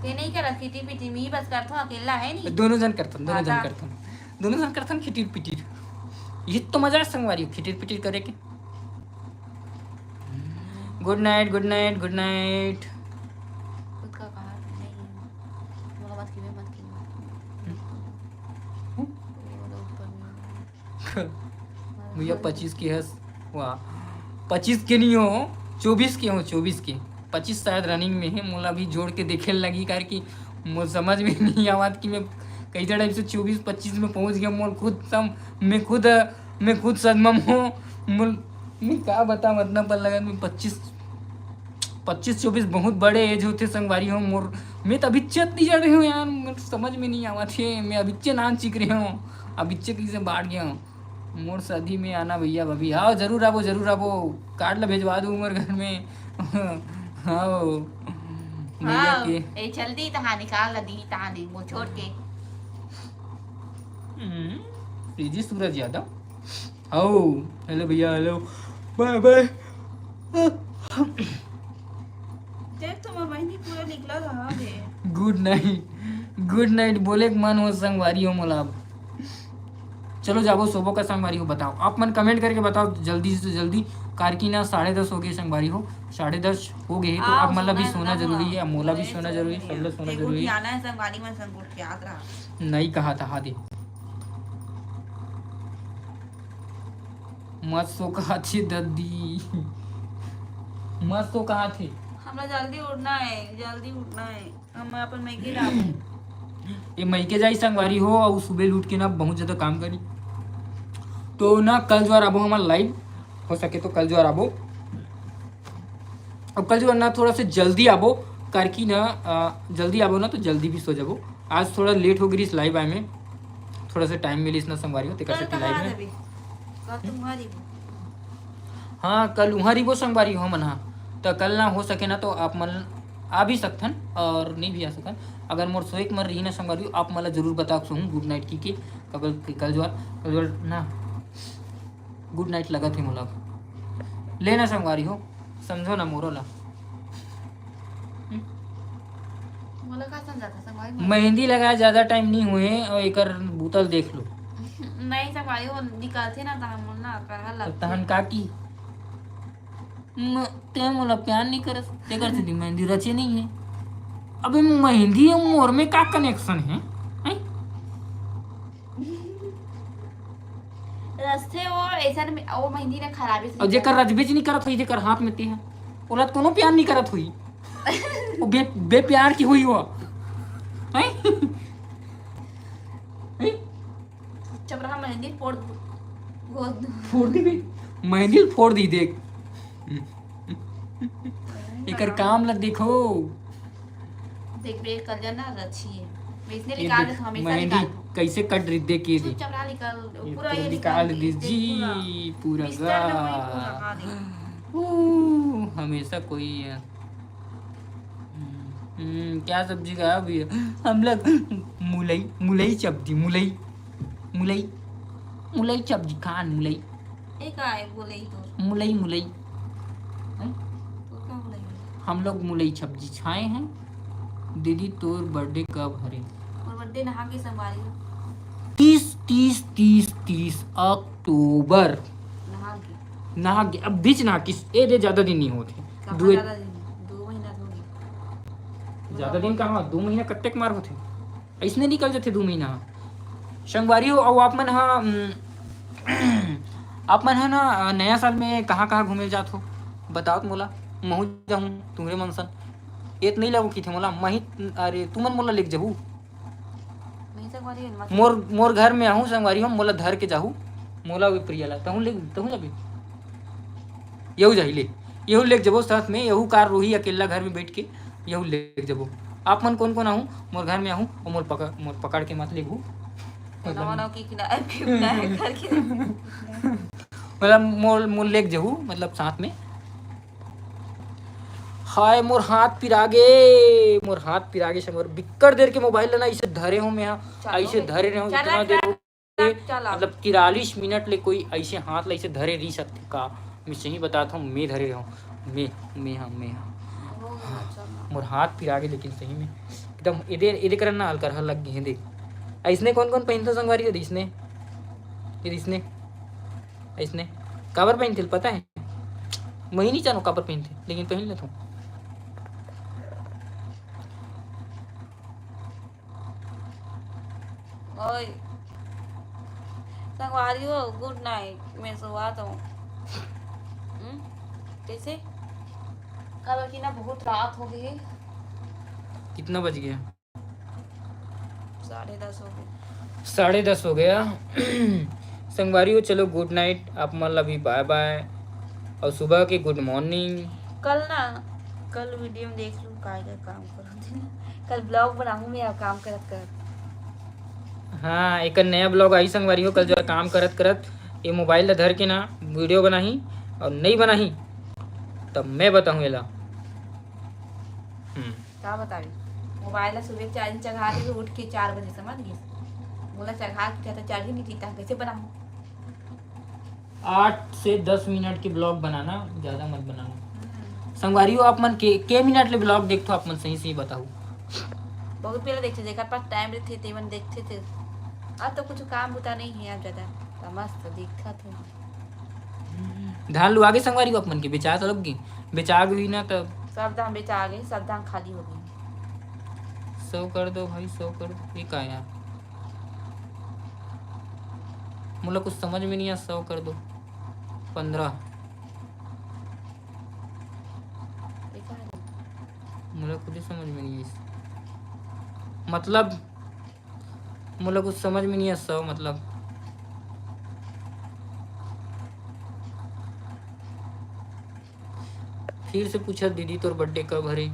ते नहीं कर किटी पिटी मी बस करथो अकेला है नहीं दोनों जन करथन खिटिर पिटिर ये तो मजा है संगवारी हो खिटिर पिटिर करे के। गुड नाइट खुद का कहा नहीं मोला मत कीवे भैया 25 की है वाह 25 के नहीं हो 24 के हो 24 के 25 शायद रनिंग में है मोला भी जोड़ के देखे लगी कार की मुझे समझ में नहीं आवाज कि मैं कई टाइम से 24-25 में पहुंच गया मोल मैं खुद सदमम हूँ मैं क्या बता मतलब पर लगा मैं 25-24 बहुत बड़े एज होते संगवारी हूँ मोर मैं तो अभिच्चे नहीं जा रही हूँ यार मेरे समझ में नहीं आवा थे मैं अभिच्चे नान सीख रही हूँ अभिच्चे किसी बाढ़ गया हूँ मोर शादी में आना भैया भाभी। हाँ जरूर आबो जरूर आबो, कार्ड ला भेजवा दूँ उमर घर में। हाँ भैया हाँ के ए जल्दी तहाँ निकाल दी तहाँ नहीं वो छोड़ के। श्रीजी सूरज यादव। आओ हेलो भैया हेलो बाय बाय। देख तो महीने पूरा निकला रहा है। गुड नाइट बोले के मन हो संगवारी हो मोला। अब चलो जाबो सोबो का संगवारी हो। बताओ आप मन कमेंट करके बताओ जल्दी से जल्दी। कार की ना 10:30 हो गए संगवारी हो, 10:30 हो गए तो आप मतलब भी सोना जरूरी है, मोला भी सोना जरूरी है, सब लोग सोना जरूरी है। आना है संगवारी में संगोट याद रहा। नहीं कहा था हाँ दे मत सो कहा थे दद्दी, मत सो कहा थे। हमरा जल्दी उठना है हम अपन मैगी लाओ। ये मैके जाई संगवारी हो और सुबह उठ के ना बहुत ज़्यादा काम करी। तो ना कल जो आबो हमारा लाइव हो सके तो कल जो आबो, अब कल जो ना थोड़ा से जल्दी आबो कर की ना जल्दी आबो ना तो जल्दी भी सो जाबो। आज थोड़ा लेट हो गई इस लाइव आए में, थोड़ा सा टाइम मिली इसना संगवारी हो तेकर से लाइव में। कल तुम्हारी हाँ कल उहाँ रिबो संगवारी हो मन। हाँ तो कल ना हो सके ना तो आप मन आ भी सकथन और नहीं भी आ सकन। अगर मोर सोए के मन रही ना संगवारी आप मला जरूर बता सकूँ गुड नाइट की के कल जो ना गुड नाइट लगा थे मोला लेना संगवारी हो, समझो ना मोरो ला। मोला का समझाता संगवारी मेहंदी लगाया ज़्यादा टाइम नहीं हुए और एकर बोतल देख लो। नहीं संगवारी वो निकालते ना तहाँ मोल ना करहा तो लगते। तहन का की ते मोला प्यार नहीं कर तेकर से मेहंदी रचे नहीं है। अबे मेहंदी और मोर में का कनेक्शन है, हैं? रस्ते वो ऐसा वो मेहंदी ना खराबी से और जेकर रजबेज नहीं करत हुई जेकर हाथ में ते है ओला कोनो प्यार नहीं करत हुई। वो बे प्यार की हुई वो हैं? हैं? चपरा मेहंदी फोड़ फोड़ दी बे मेहंदी फोड़ दी देख। एकर काम ला देखो देख बे कर जाना अच्छी है मैं इसने ये निकाल देख, दे हमेशा मेहंदी निकाल कैसे कट रही देख ये देख चपरा निकाल ये पूरा तो ये निकाल दी देख जी पूरा बिस्तर में वही पूरा लगा दे। हमेशा कोई है। क्या सब्जी खाया अभी हम लोग मुलई सब्जी मुलई सब्जी खान मुलई एक आए बोले ही तो मुलई तो क्या बोले हम लोग मुलई सब्जी खाए हैं। दीदी तोर बर्थडे कब हरे? और बर्थडे नहा के संभाली 30 अक्टूबर नहा के अब बीच ना किस ए दे ज्यादा दिन नहीं होते कहाँ दो ज्यादा दिन 2 महीना होगी ज्यादा दिन कहाँ 2 महीना कत्ते मार होते ऐसने निकल जाते 2 महीना संगवारी हो। और आप मन है ना नया साल में कहाँ कहाँ घूमे जात हो बताओ तो मोला महू जाऊँ तुम्हारे मन सन एक नहीं लगो की थे मोला मही अरे तुमन मोला लेके जाहू नहीं संभाली मत मोर घर में आहू संगवारी हो मोला धर के जाहू मोला भी प्रिय ला तहूँ जाबे यहू जाही ले यहू लेके जबो साथ में यहू कार रोही अकेला घर में बैठ के यहू लेके जबो। आप मन कौन कौन आहू मोर घर में आहू और मोर पकड़ के मत लेगू बनाओ की किनारे करके मतलब मोर लेके जाहू मतलब साथ में। हाय मोर हाथ पिरागे संगवारी बिक्कड़ देर के मोबाइल लेना ऐसे धरे हो मैं ऐसे धरे रहे हो इतना देर मतलब 43 मिनट ले कोई ऐसे हाथ ले ऐसे धरे रही सकते का मैं सही बताता हूँ मैं धरे रहा हूँ मैं मोर हाथ पिरागे लेकिन सही में एकदम इधर करना ना हल्का लग गए हैं देख। ऐसने कौन कौन पहनता संगवारी हो इसने काबर पहनते पता है मैं नहीं जानो काबर पहनते लेकिन पहन लेता हूँ। ओए संगवारी हो गुड नाइट मैं सोवाता हूँ कैसे कल की ना बहुत रात हो गई है कितना बज गया 10:30 हो गए 10:30 हो गया संगवारी हो चलो गुड नाइट आप मतलब अभी बाय बाय और सुबह के गुड मॉर्निंग। कल वीडियो में देख लूँ काय का काम करो कल ब्लॉग बनाऊँ मैं अब काम करत हाँ एक नया ब्लॉग आई संगवारी हो कल जो काम करत ये मोबाइल ला धर के ना वीडियो बनाही और नहीं बनाही तब मैं बताऊँ एला। का बतावी मोबाइल सुबह चार्जिंग चढ़ा के उठ के 4 बजे समझ गई बोला चढ़ा के तो चार्जिंग नहीं थी कैसे बनाऊँ। 8 से 10 मिनट के ब्लॉग बनाना, ज़्यादा मत बनाना। संगवारी हो आप मन के मिनट ले ब्लॉग देखते हो आप मन सही बताओ। बहुत पहले देखते थे पास टाइम रहते थे मन देखते थे। अब तो कुछ काम होता नहीं है अब ज़्यादा तो मस्त दिखता था। धान लुआ के संगवारी हो आप मन के बेचा तो लग बेचा गई ना तब सब दाम बेचा आ गए सब दाम खाली हो गई। 100 कर दो भाई 100 कर दो। ये का यार मुझे कुछ समझ में नहीं आया। 100 कर दो 15 मुझे खुद ही समझ में नहीं है मतलब मुझे कुछ समझ में नहीं है। 100 मतलब फिर से पूछा दीदी तोर बर्थडे कब हरे?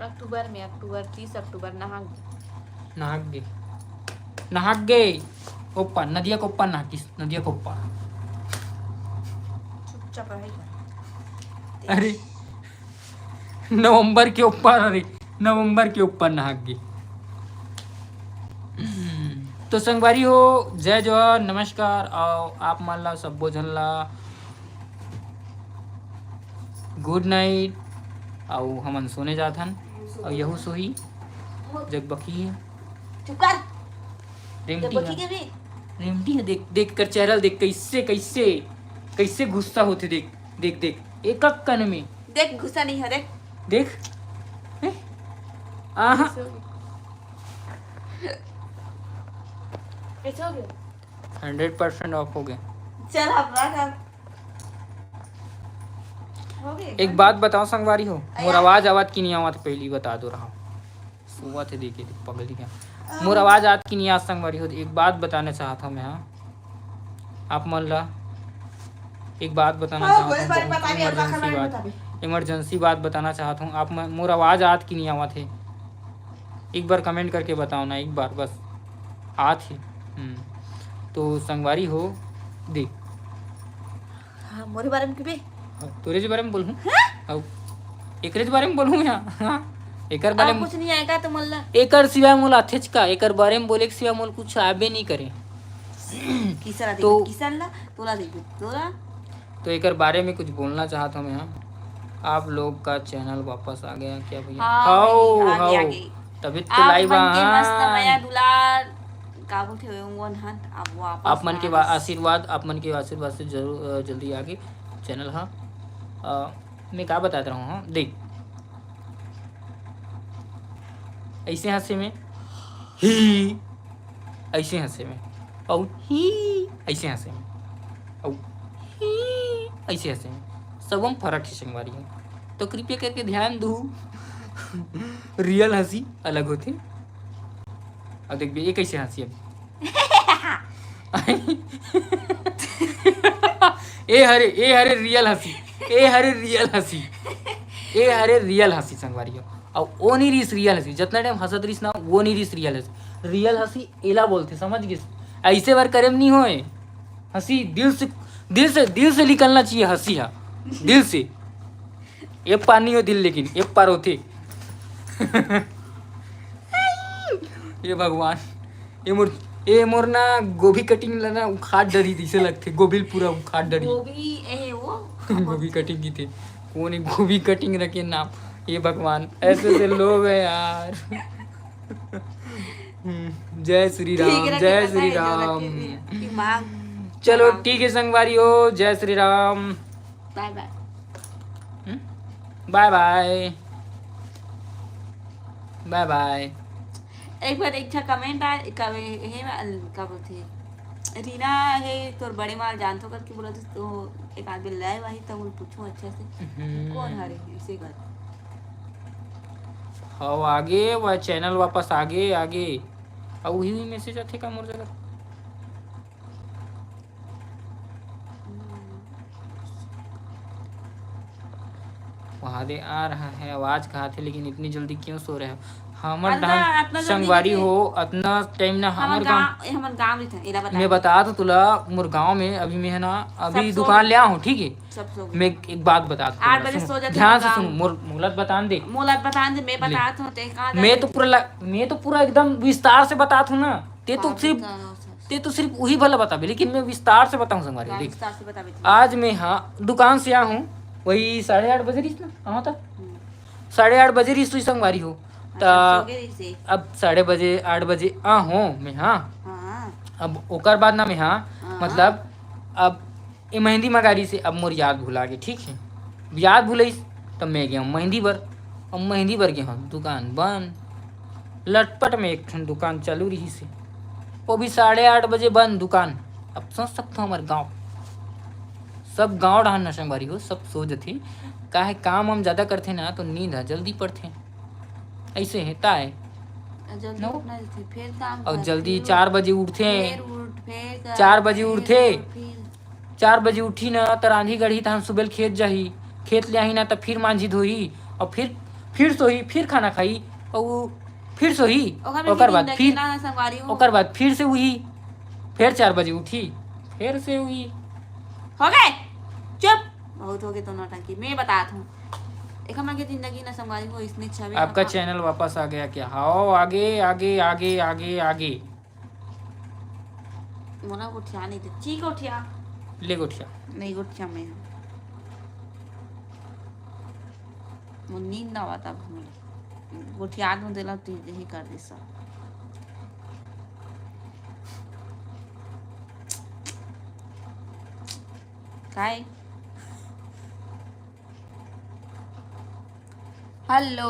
अक्टूबर में अक्टूबर 30 अक्टूबर नहाक गए ओप्पा नदिया को ओप्पा नहाकिस नदिया को ओप्पा। चुपचाप रही। अरे नवंबर के ऊपर अरे नवंबर के ऊपर नहाक गए। तो संगवारी हो जय जोहर नमस्कार आओ आप मान ला सब झन ला गुड नाइट आओ हमन सोने जाथन और यहू सोही जग बकी है चुप कर रेमटी है देख देख कर चेहरा देख कैसे कैसे कैसे गुस्सा होते देख देख देख एक कन में देख गुस्सा नहीं है देख देख आहा कैसे हो गया 100% ऑफ हो गए। चल अब रख हो गए। एक बात बताओ संगवारी हो मोर आवाज की नहीं आवत पहली बता दो रहा सुबह थे देखे थे पगली क्या मोर आवाज आत की नहीं आज संगवारी हो। एक बात बताना चाहता हूँ मैं आप मन ला एक बात बताना चाहता हूँ इमरजेंसी बात बताना चाहता हूँ। आप मोर आवाज आत की नहीं आवत है एक बार कमेंट करके बताओ ना एक बार बस आत है। तो संगवारी हो देख हाँ मोरे बारे में क्यों तोरे के बारे में बोलूँ और एकरे के बारे में बोलूँ यहाँ एकर बारे में कुछ नहीं आएगा तो मल्ला एकर सिवाय मोल अथेच का एकर बारे में बोले के सिवाय मोल कुछ आबे नहीं करे। तो किसान ला तोला दे तोला तो एकर बारे में कुछ बोलना चाहता हूँ मैं। आप लोग का चैनल वापस आ गया क्या भैया? हाँ, तभी तो लाइव आप मन के आशीर्वाद से जरूर जल्दी आगे चैनल। हाँ मैं क्या बताता रहा हूँ देख ऐसे हंसे में ही ऐसे हंसे में और ही ऐसे हंसे में और ही ऐसे हंसे में सब हम फर्क है संगवारी है। तो कृपया करके ध्यान दो रियल हंसी अलग होती और देख ये कैसे हंसी अब ए हरे रियल हंसी ए हरे रियल हंसी संगवारी हो और वो नहीं रिस रियल हंसी जितना टाइम हंसत रिस ना वो नहीं रिस रियल हंसी एला बोलते समझ गए। ऐसे बार करेम नहीं होए हंसी दिल से निकलना चाहिए हंसी हा दिल से ये पार नहीं हो दिल लेकिन एक पार होते ये भगवान ये मोर ना गोभी कटिंग लेना उखाड़ डरी दिसे लगते गोभी पूरा उखाड़ डरी गोभी कटिंग की थे कौन एक गोभी कटिंग रखे नाम ये भगवान ऐसे लोग है यार। जय श्री राम चलो ठीक है संगवारी हो जय Shri Ram bye bye bye bye bye bye. एक बार एक कमेंट आया क्या बोलते रीना है तोर बड़े माल जानतो करके बोला तो एक आदमी लाए वही तो मैं पूछूं अच्छा से कौन हरे इसे कर हाँ आगे वह चैनल वापस आगे और वही मैसेज आते का मोर जगह वहाँ दे आ रहा है आवाज कहाँ थे लेकिन इतनी जल्दी क्यों सो रहे हो? हमर अतना डांस जल्दी संगवारी देखे। हो अतना टाइम ना हमर हमर गांव गाँव हमर गाँव में था एला बता मैं बता तो तुला मोर गांव में अभी मैं है ना अभी सब सो दुकान गए। ले हूँ ठीक है। सब सो मैं गए। एक बात बता दूं 8 तुमरा, बजे सुनो, सो जाते ध्यान हम से सुनो, गाँव। मोर मोहलत बतान दे। मोला बता दे, मैं ले। बता हूँ ते कहाँ मैं तो पूरा एकदम विस्तार से बता हूँ ना। ते तो सिर्फ वही भला बताबे, लेकिन मैं विस्तार से बताऊँ संगवारी देख। विस्तार से बता बेटी। आज मैं हाँ दुकान से आया हूँ, वही 8:30 बजे रही ना, हाँ था 8:30 बजे रही सुई संगवारी हो। ता सो गए से। अब 8:30 8 बजे आ हूँ मैं, हाँ। हाँ अब ओकर बाद ना मैं हाँ हाँ। मतलब अब ये मेहंदी मगारी से अब मोर याद भुला गई, ठीक है। याद भुलैस तब मैं गया मेहंदी बर। अब मेहंदी बर गया हूँ, दुकान बंद। लटपट में एक ठन दुकान चालू रही से, वो भी 8:30 बजे बंद दुकान। अब सोच सकते हो हमारे गाँव सब गाँव डहान नशंबारी हो, सब सो जथे। काहे काम हम ज़्यादा करते ना तो नींद जल्दी पड़ते, ऐसे हेता है। जल्दी नो। उठना जैसे फिर काम और कर, जल्दी फिर 4 बजे उठते फिर उठ फिर कर, 4 बजे फिर उठते। उठ, फिर 4 बजे उठी ना तो रांधी गढ़ी तहन सुबह खेत जाही, खेत ले आही ना तो फिर मांझी धोई और फिर सोही, फिर खाना खाई और फिर सोही। ओकर बाद फिर संगवारी हो ओकर बाद फिर से वही, फिर 4 बजे उठी फिर से वही। हो गए चुप, बहुत हो गए तो नौटंकी। मैं बतात हूँ एक हमारे जिंदगी ना संगवारी हो इसने छवि आपका चैनल वापस आ गया क्या? हाँ आगे आगे आगे आगे आगे मोला उठिया नहीं दे, ठीक उठिया ले गोठिया। नहीं उठिया मैं वो नींद ना आता भूल उठिया दूं देला तू यही कर दे सब। काय हेलो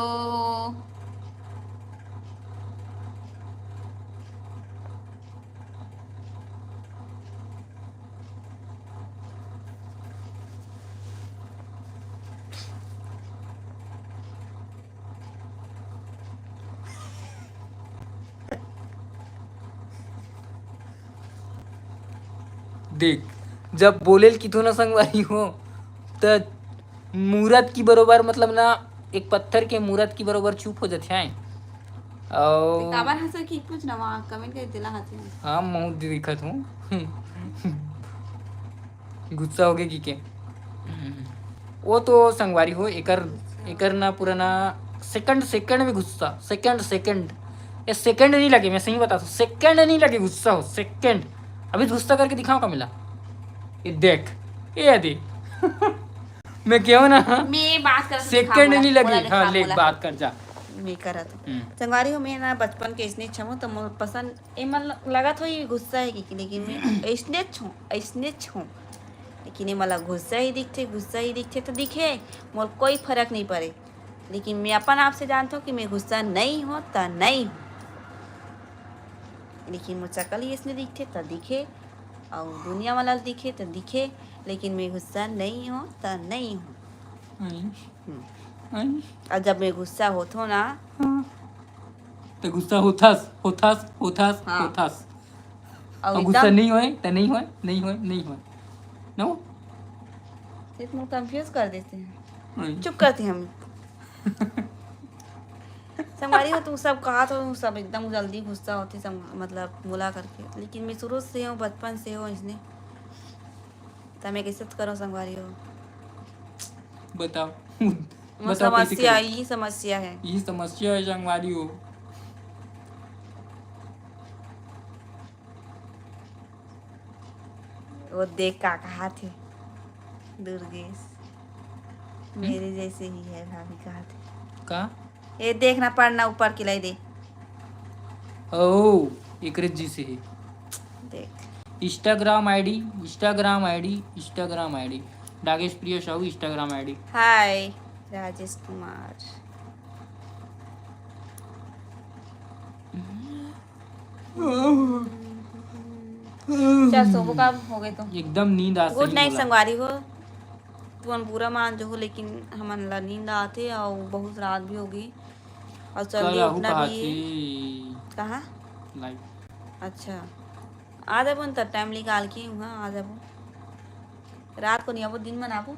देख जब बोलेल कि तू ना संगवारी हो तो मूरत की बरोबर मतलब ना एक पत्थर के मूरत की बरोबर चुप हो जाते हैं। और काबर हंस की कुछ ना वहाँ कमेंट कर दिला हंसे। हाँ मुँह दिखत हूँ गुस्सा हो गए कि के वो तो संगवारी हो एकर ना पूरा ना सेकंड में गुस्सा, सेकंड ये सेकंड नहीं लगे, मैं सही बताता हूँ सेकंड नहीं लगे गुस्सा हो, सेकंड। अभी गुस्सा करके दिखाओ का मिला, ये देख ये देख मैं क्यों ना मैं बात कर सेकंड नहीं लगे। हाँ ले बात कर जा। मैं करत हूँ संगवारी हो। मैं ना बचपन के इसने छमो तो मोर पसंद ए मन लगत हो ये गुस्सा है कि लेकिन मैं ऐसने छूँ लेकिन ये मला गुस्सा ही दिखते तो दिखे मोर कोई फर्क नहीं पड़े। लेकिन मैं अपन आप से जानता हूँ कि मैं गुस्सा नहीं हूँ तो नहीं हूँ, लेकिन मोर चकल ही इसने दिखते तो दिखे और दुनिया वाला दिखे तो दिखे, लेकिन मैं गुस्सा नहीं हूँ तो नहीं हूँ। और जब मैं गुस्सा होता हूँ ना तो गुस्सा होथास हाँ। और गुस्सा नहीं होए तो नहीं होए नो सिर्फ मुझे कंफ्यूज कर देते हैं, चुप करते हैं हम संगवारी हो। तू सब कहा तो सब एकदम जल्दी गुस्सा होती सब मतलब मुला करके, लेकिन मैं शुरू से हूँ बचपन से हूँ इसने तो मैं कैसे करो संगवारी हो बताओ समस्या यही समस्या है। यही समस्या है संगवारी हो। वो देख का कहा थे दुर्गेश मेरे जैसे ही है भाभी कहा थे का ये देखना पड़ना ऊपर खिलाई दे ओ इकरित जी से है। देख इंस्टाग्राम आईडी डागेश प्रिय साहू इंस्टाग्राम आईडी। हाय राजेश कुमार चल सोबो का हो गए तो एकदम नींद आ गुड नाइट संगवारी हो। तुम बुरा मान जो हो लेकिन हमन ला नींद आते और बहुत रात भी होगी और जल्दी उठना भी है। कहाँ लाइव अच्छा आ जाबो तब टाइम निकाल के वहाँ आ जाबो, रात को नहीं आबो दिन में आबो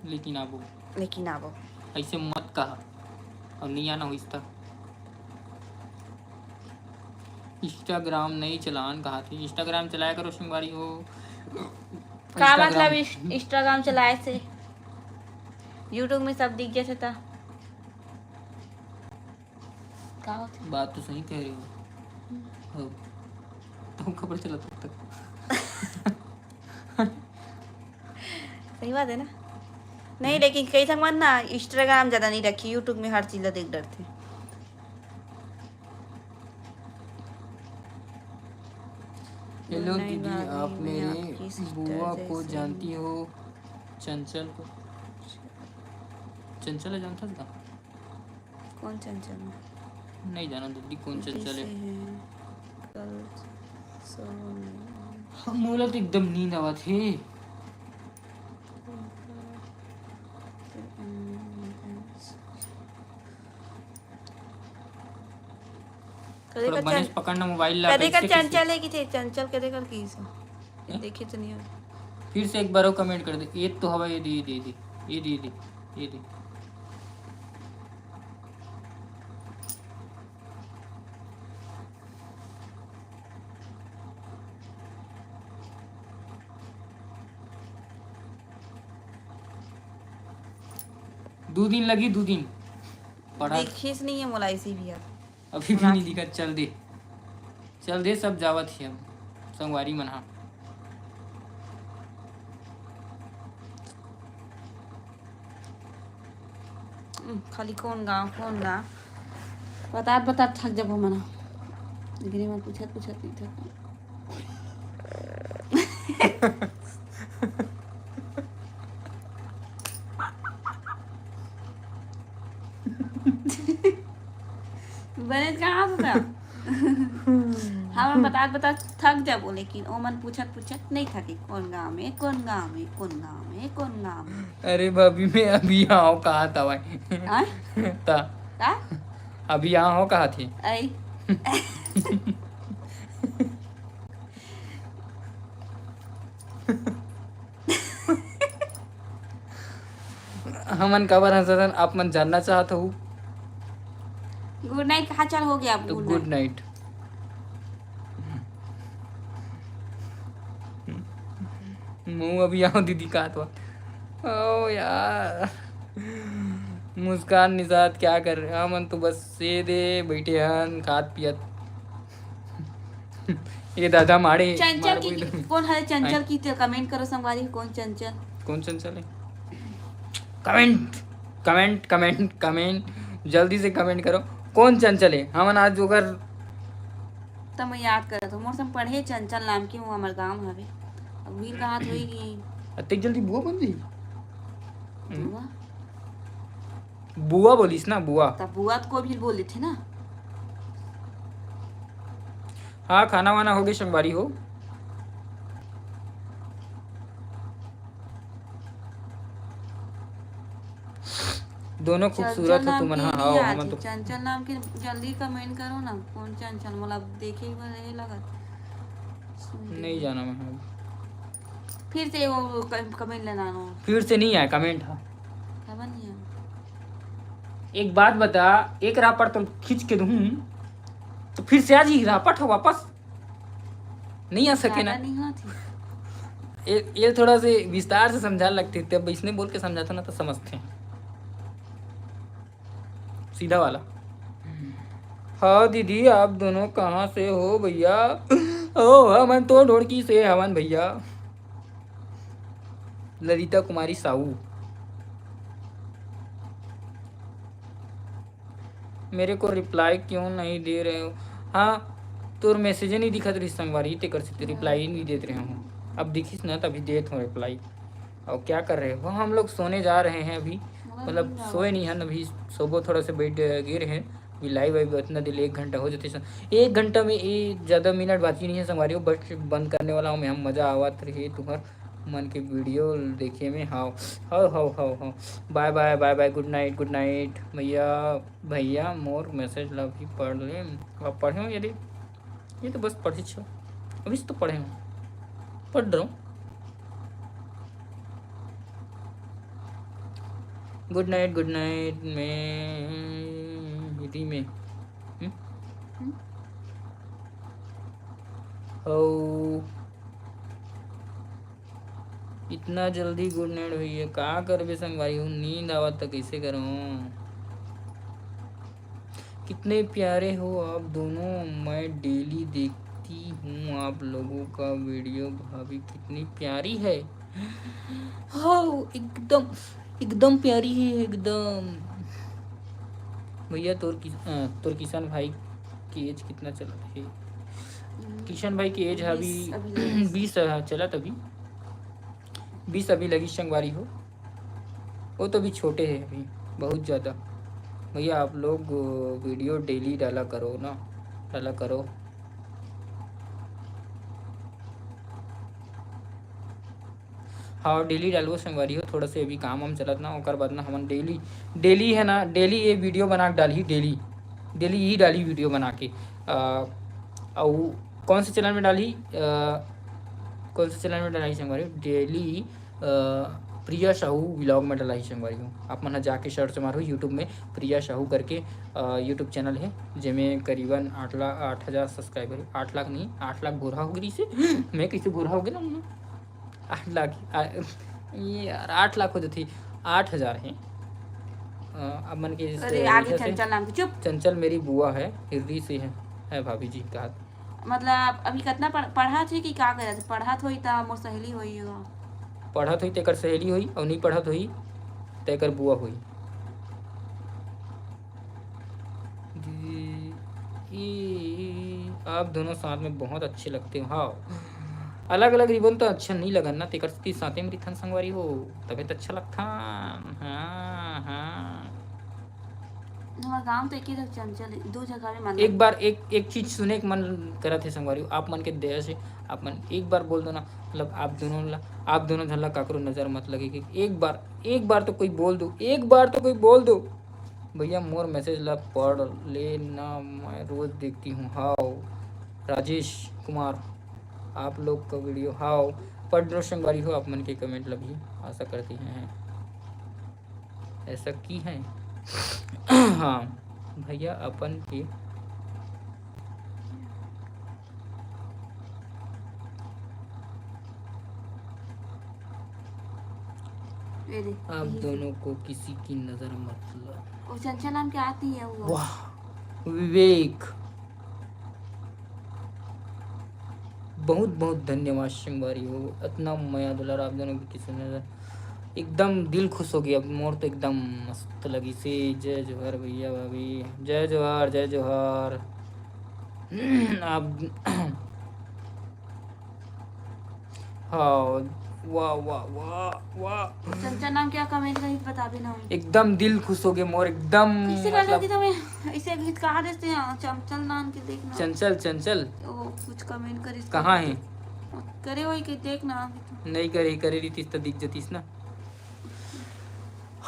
लेकिन आबो ऐसे मत कहा, और नहीं आना हो इसका। इंस्टाग्राम नहीं चलान कहा थी, इंस्टाग्राम चलाया करो संगवारी हो। का मतलब इंस्टाग्राम चलाए से यूट्यूब में सब दिख जैसे था का होती? बात तो सही कह रही हो, तुम खबर चला तब तक। सही बात है ना। नहीं लेकिन कई संग ना इंस्टाग्राम ज्यादा नहीं रखी, यूट्यूब में हर चीज देख डरते। हेलो नहीं दीदी, भाभी, आप मैं मेरे आपकी सिस्टर बुआ को जैसे जानती हो? चंचल को? चंचल है, जानता था? कौन चंचल? नहीं जाना दीदी, कौन चंचल है? कल हम बोला तो एकदम नींद आवा थे। थोड़ा बनेश पकड़ना मोबाइल ला। कदे कर चंचल है कि थे चंचल कदे कर की सो देखे तो नहीं हो। फिर से एक बार वो कमेंट कर दे, ये तो हवा, ये दी ये दी ये दी ये दी। दो दिन लगी, 2 दिन पढ़ा, देखिस नहीं है मोला इसी भी यार अभी भी नहीं दिखा। चल दे सब जावत ही हम संगवारी मना। खाली कौन गाँव बता थक जब हो मना, लेकिन मैं पूछत नहीं था। बने कहाँ से था? हम बता थक जाबो, लेकिन ओ मन पूछत नहीं था कि कौन गाँव में। अरे भाभी मैं अभी यहाँ हो कहा था भाई। ता का अभी यहाँ हो कहा थी? आई हमन कबर हंसदन, आप मन जानना चाहत हो गुड नाइट कहाँ चल हो गया? तो गुड नाइट। मुँह अभी आओ दीदी का तो ओ यार, मुस्कान निजात क्या कर रहे हमन तो बस से दे बैठे हन खात पियत। ये दादा मारे चंचल की इधर। कौन है? चंचल की तो कमेंट करो संगवारी, कौन चंचल? कौन चंचल है? कमेंट जल्दी से कमेंट करो, कौन चंचल है? हमन आज जोकर तब मैं याद करत हूँ, मोर संग पढ़े चंचल नाम की, वो हमार गाँव हवे। अब वीर कहाँ हुई कि अतिक जल्दी बुआ बन गई। बुआ बुआ बोलिस ना, बुआ। तब बुआ को भी बोले थे ना। हाँ खाना वाना हो गया संगवारी हो। दोनों खूबसूरत हो तुम। हाँ हाँ हमन तो चंचल नाम के जल्दी कमेंट करो ना, कौन चंचल? मतलब देखे ही लगत नहीं जाना मैं। फिर से वो कमेंट लेना नो, फिर से नहीं आया कमेंट। हाँ खबर नहीं है। एक बात बता, एक रापट तो खींच के दूं तो फिर से आज ही रापट हो वापस नहीं आ सके ना। नहीं हुआ थी। ये थोड़ा से विस्तार से समझा लगते थे, अब इसने बोल के समझाता ना तो समझते हैं सीधा वाला। हाँ दीदी आप दोनों कहाँ से हो भैया? ओ हमन तो ढोड़की से हवन भैया। ललिता कुमारी साहू। मेरे को रिप्लाई क्यों नहीं दे रहे हो? हाँ तो मैसेज नहीं दिखा रही संगवारी, ते कर सकते रिप्लाई नहीं देते रहे हूँ। अब दिखिस ना तभी देत हूँ रिप्लाई। और क्या कर रहे हो? हम लोग सोने जा रहे हैं अभी, मतलब सोए नहीं हैं अभी, सोबो थोड़ा से बैठ गिर हैं अभी। लाइव वाइव इतना दिल 1 घंटा हो जाते, 1 घंटा में ये ज़्यादा मिनट बाकी नहीं है संगवारी हो। बस बंद करने वाला हूँ मैं। हम मज़ा आवत रही तुम्हार मन के वीडियो देखे में। How how how how how bye bye bye bye, good night भैया मोर मैसेज ला भी पढ़ ले। आप पढ़े हो? यदि ये तो बस पढ़े छो, अभी तो पढ़े हो, पढ़ रहा हूँ। गुड नाइट मैं हिंदी में ओ इतना जल्दी गुड नाइट भैया का करबे संगवारी हूँ नींद आवत तो कैसे करूँ। कितने प्यारे हो आप दोनों, मैं डेली देखती हूँ आप लोगों का वीडियो। भाभी कितनी प्यारी है। हाँ एकदम एकदम प्यारी है एकदम। भैया तोर किशन भाई की एज कितना चला है? किशन भाई की एज है अभी 20 चला तभी 20 अभी लगी संगवारी हो। वो तो अभी छोटे हैं अभी बहुत ज़्यादा। भैया आप लोग वीडियो डेली डाला करो ना, डाला करो। हाँ डेली डालो संगवारी हो। थोड़ा से अभी काम हम चलत ना ओकर बाद ना हमन डेली है ना डेली ये वीडियो बना के डाली डेली ही डाली वीडियो बना के। और कौन से चैनल में डाली कौन से चैनल में डाली संगवारी डेली प्रिया साहू व्लॉग में डाला ही संगवारी हूँ। आप मन जाके सर्च मारो यूट्यूब में प्रिया साहू करके यूट्यूब चैनल है जिसमें करीबन 8,000 सब्सक्राइबर। 8 लाख नहीं 8 लाख बुरा हो गई से मैं कैसे बुरा हो गया ना 8 लाख ये यार 8 लाख हो जो थी 8,000 है। अब मन के आगे चंचल नाम की चुप। चंचल मेरी बुआ है हिरदी से है भाभी जी का। मतलब अभी कितना पढ़ा थे कि का करे पढ़ा थोई त मोर सहेली होई हो। पढ़त हुई तेकर सहेली हुई और नहीं पढ़त हुई तेकर बुआ हुई। आप दोनों साथ में बहुत अच्छे लगते हो। हाँ अलग अलग रिबन तो अच्छा नहीं लगन ना तेकर साथे में रिथन संगवारी हो तबे तो अच्छा लगता। हाँ हाँ हमारा गांव तो एक ही चंचल दो जगह में एक बार एक चीज सुने के मन करा थे संगवारी आप मन के दया से आप मन एक बार बोल दो ना। मतलब आप दोनों झल्ला काकरो नजर मत लगे कि एक बार तो कोई बोल दो एक बार तो कोई बोल दो। भैया मोर मैसेज ला पढ़ ले ना मैं रोज देखती हूँ। हाओ राजेश कुमार आप लोग का वीडियो हाओ पढ़ लो संगवारी हो। आप मन के कमेंट लगी आशा करती हैं ऐसा की है। हाँ भैया अपन के आप दोनों को किसी की नजर मत लो। वो चंचल नाम क्या आती है वो। वाह विवेक बहुत बहुत धन्यवाद संगवारी हो। इतना माया दुलार आप दोनों की किसी नजर एकदम दिल खुश हो गया मोर तो एकदम मस्त लगी से। जय जोहर भैया भाभी जय जोहर जय जोहर। आप हाँ वाह वाह वाह वाह चंचल नाम क्या कमेंट कहीं बता भी ना एकदम दिल खुश हो गया मोर एकदम। किससे कर लेती तुम्हें ऐसे गीत कहा देते हैं चंचल नाम के देखना चंचल वो कुछ कमेंट करे कहाँ है करे वही के देखना नहीं करे रही तो दिख जतीस ना।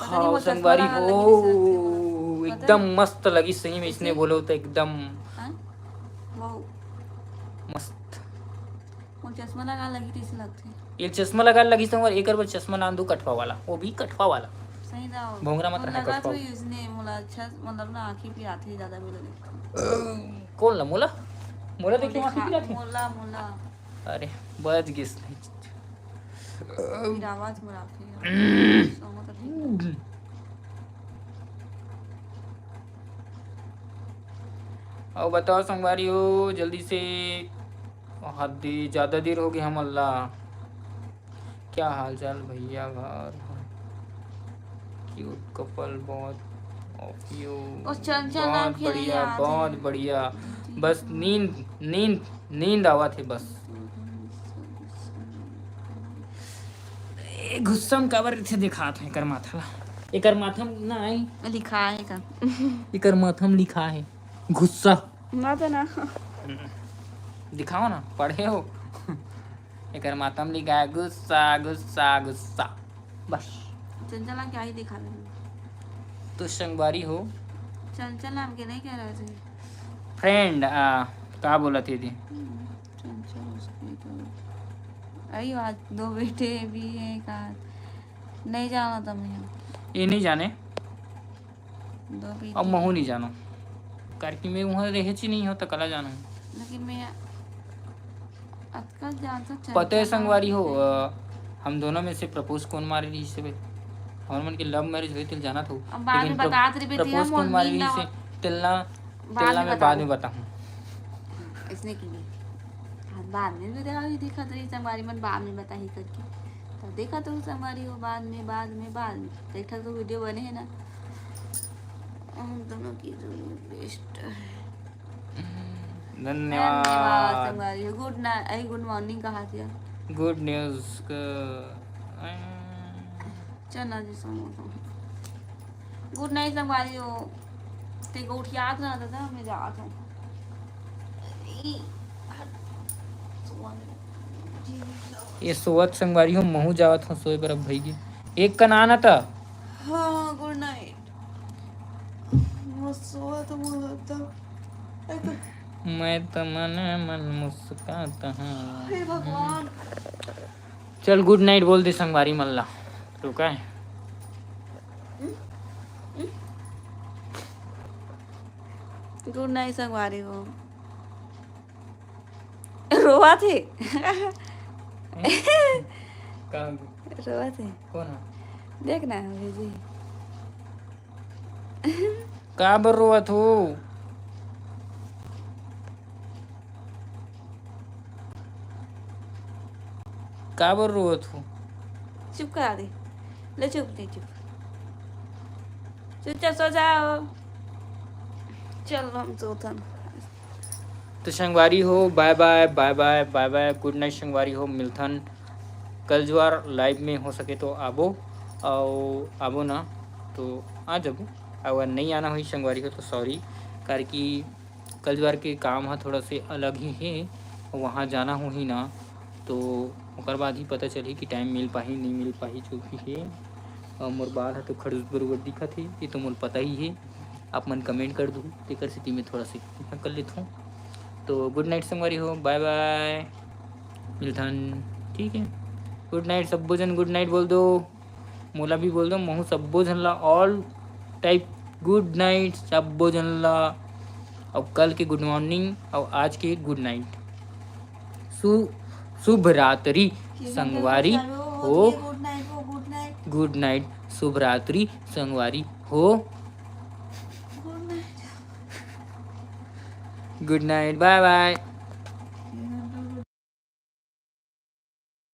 पता नहीं वो संगवारी चश्मा हो लगा लगी एकदम मस्त लगी सही में इसने बोलो तो एकदम वो मस्त। वो चश्मा लगा लगी थी इसे लगती ये चश्मा लगा लगी संगवार एक बार चश्मा नाम दो कटवा वाला वो भी कटवा वाला सही था भोंगरा मत रहा लगा कटवा। तो इसने मोला अच्छा मतलब ना आंखें भी आती है ज्यादा भी लगे कौन ला मोला मोला देखिए आंखें भी आती मोला मोला अरे बच गिस नहीं फिर आवाज मोला फिर और बताओ संगवारी हो जल्दी से हद ज़्यादा देर हो गई हम अल्लाह। क्या हाल चाल भैया घर क्यूट कपल बहुत ऑफ यू बहुत बढ़िया बहुत बढ़िया। बस नींद नींद नींद आवा थे बस गुस्सा में काबर थे दिखा था एकर माथा एकर माथम ना आई लिखा है का एकर माथम लिखा है गुस्सा ना तो ना दिखाओ ना पढ़े हो एकर माथम लिखा है गुस्सा गुस्सा गुस्सा बस। चंचल नाम क्या ही दिखा रहे तो संगवारी हो चंचल नाम के नहीं कह रहे थे फ्रेंड क्या बोला थे दी चंचल उसकी तो आई बात दो बेटे भी हैं का नहीं जाना था मैं ये नहीं जाने दो भी अब महू नहीं जानो करके मैं वहाँ रहे नहीं हो तो कला जानो लेकिन मैं आजकल जानता पता है संगवारी हो हम दोनों में से प्रपोज कौन मारे रही से हमारे मन के लव मैरिज हुई तिल जाना था अब बाद में बता रही बेटी प्रपोज कौन मारे रही से तिलना तिलना मैं बाद में बताऊँ इसने की भी हाँ, बाद में भी देखा तो संगवारी मन बाद में बता ही करके तो देखा तो संगवारी हो बाद में देखा तो वीडियो बने है ना हम दोनों की जो बेस्ट धन्यवाद संगवारी हो गुड नाइट गुड मॉर्निंग कहा दिया गुड न्यूज चल जी समोसा गुड नाइट संगवारी हो तेको उठ याद ना था मैं जाता हूँ ये सोवत संगवारी हो महू जावत हो सोए पर अब भाई की एक का नाना था हाँ गुड नाइट सोया तो मैं तो मन मन मुस्काता हूँ हे भगवान चल गुड नाइट बोल दे संगवारी मल्ला रुका है गुड नाइट संगवारी हो रोआ थे रोआ थे कौन है देखना भेजी का बर रोवत हो का बर रोवत हो चुप करा दे ले चुप नहीं चुप चुपचाप सो जाओ चल हम सोता तो संगवारी हो bye bye bye bye bye bye good night संगवारी हो मिलथन कल ज्वार लाइव में हो सके तो आबो और आबो ना तो आ जाबो अगर नहीं आना हुई संगवारी हो तो सॉरी कार कि कल ज्वार के काम है थोड़ा से अलग ही है वहाँ जाना हो ही ना तो ओकर बाद ही पता चली कि टाइम मिल पाही नहीं मिल पाही जो भी है और मोर बाल है तो खड़ूस बरोबर दिखत है ये तो मोर पता ही है आप मन कमेंट कर दो तेकर स्थिति में थोड़ा सी कर लेता हूँ तो गुड नाइट संगवारी हो बाय बाय मिलथन ठीक है गुड नाइट सब्बो जन गुड नाइट बोल दो मोला भी बोल दो महू सब्बो जन ला ऑल टाइप गुड नाइट सब्बो जन ला और कल के गुड मॉर्निंग और आज के गुड नाइट शुभ रात्रि संगवारी हो गुड नाइट शुभ रात्रि संगवारी हो गुड नाइट बाय बाय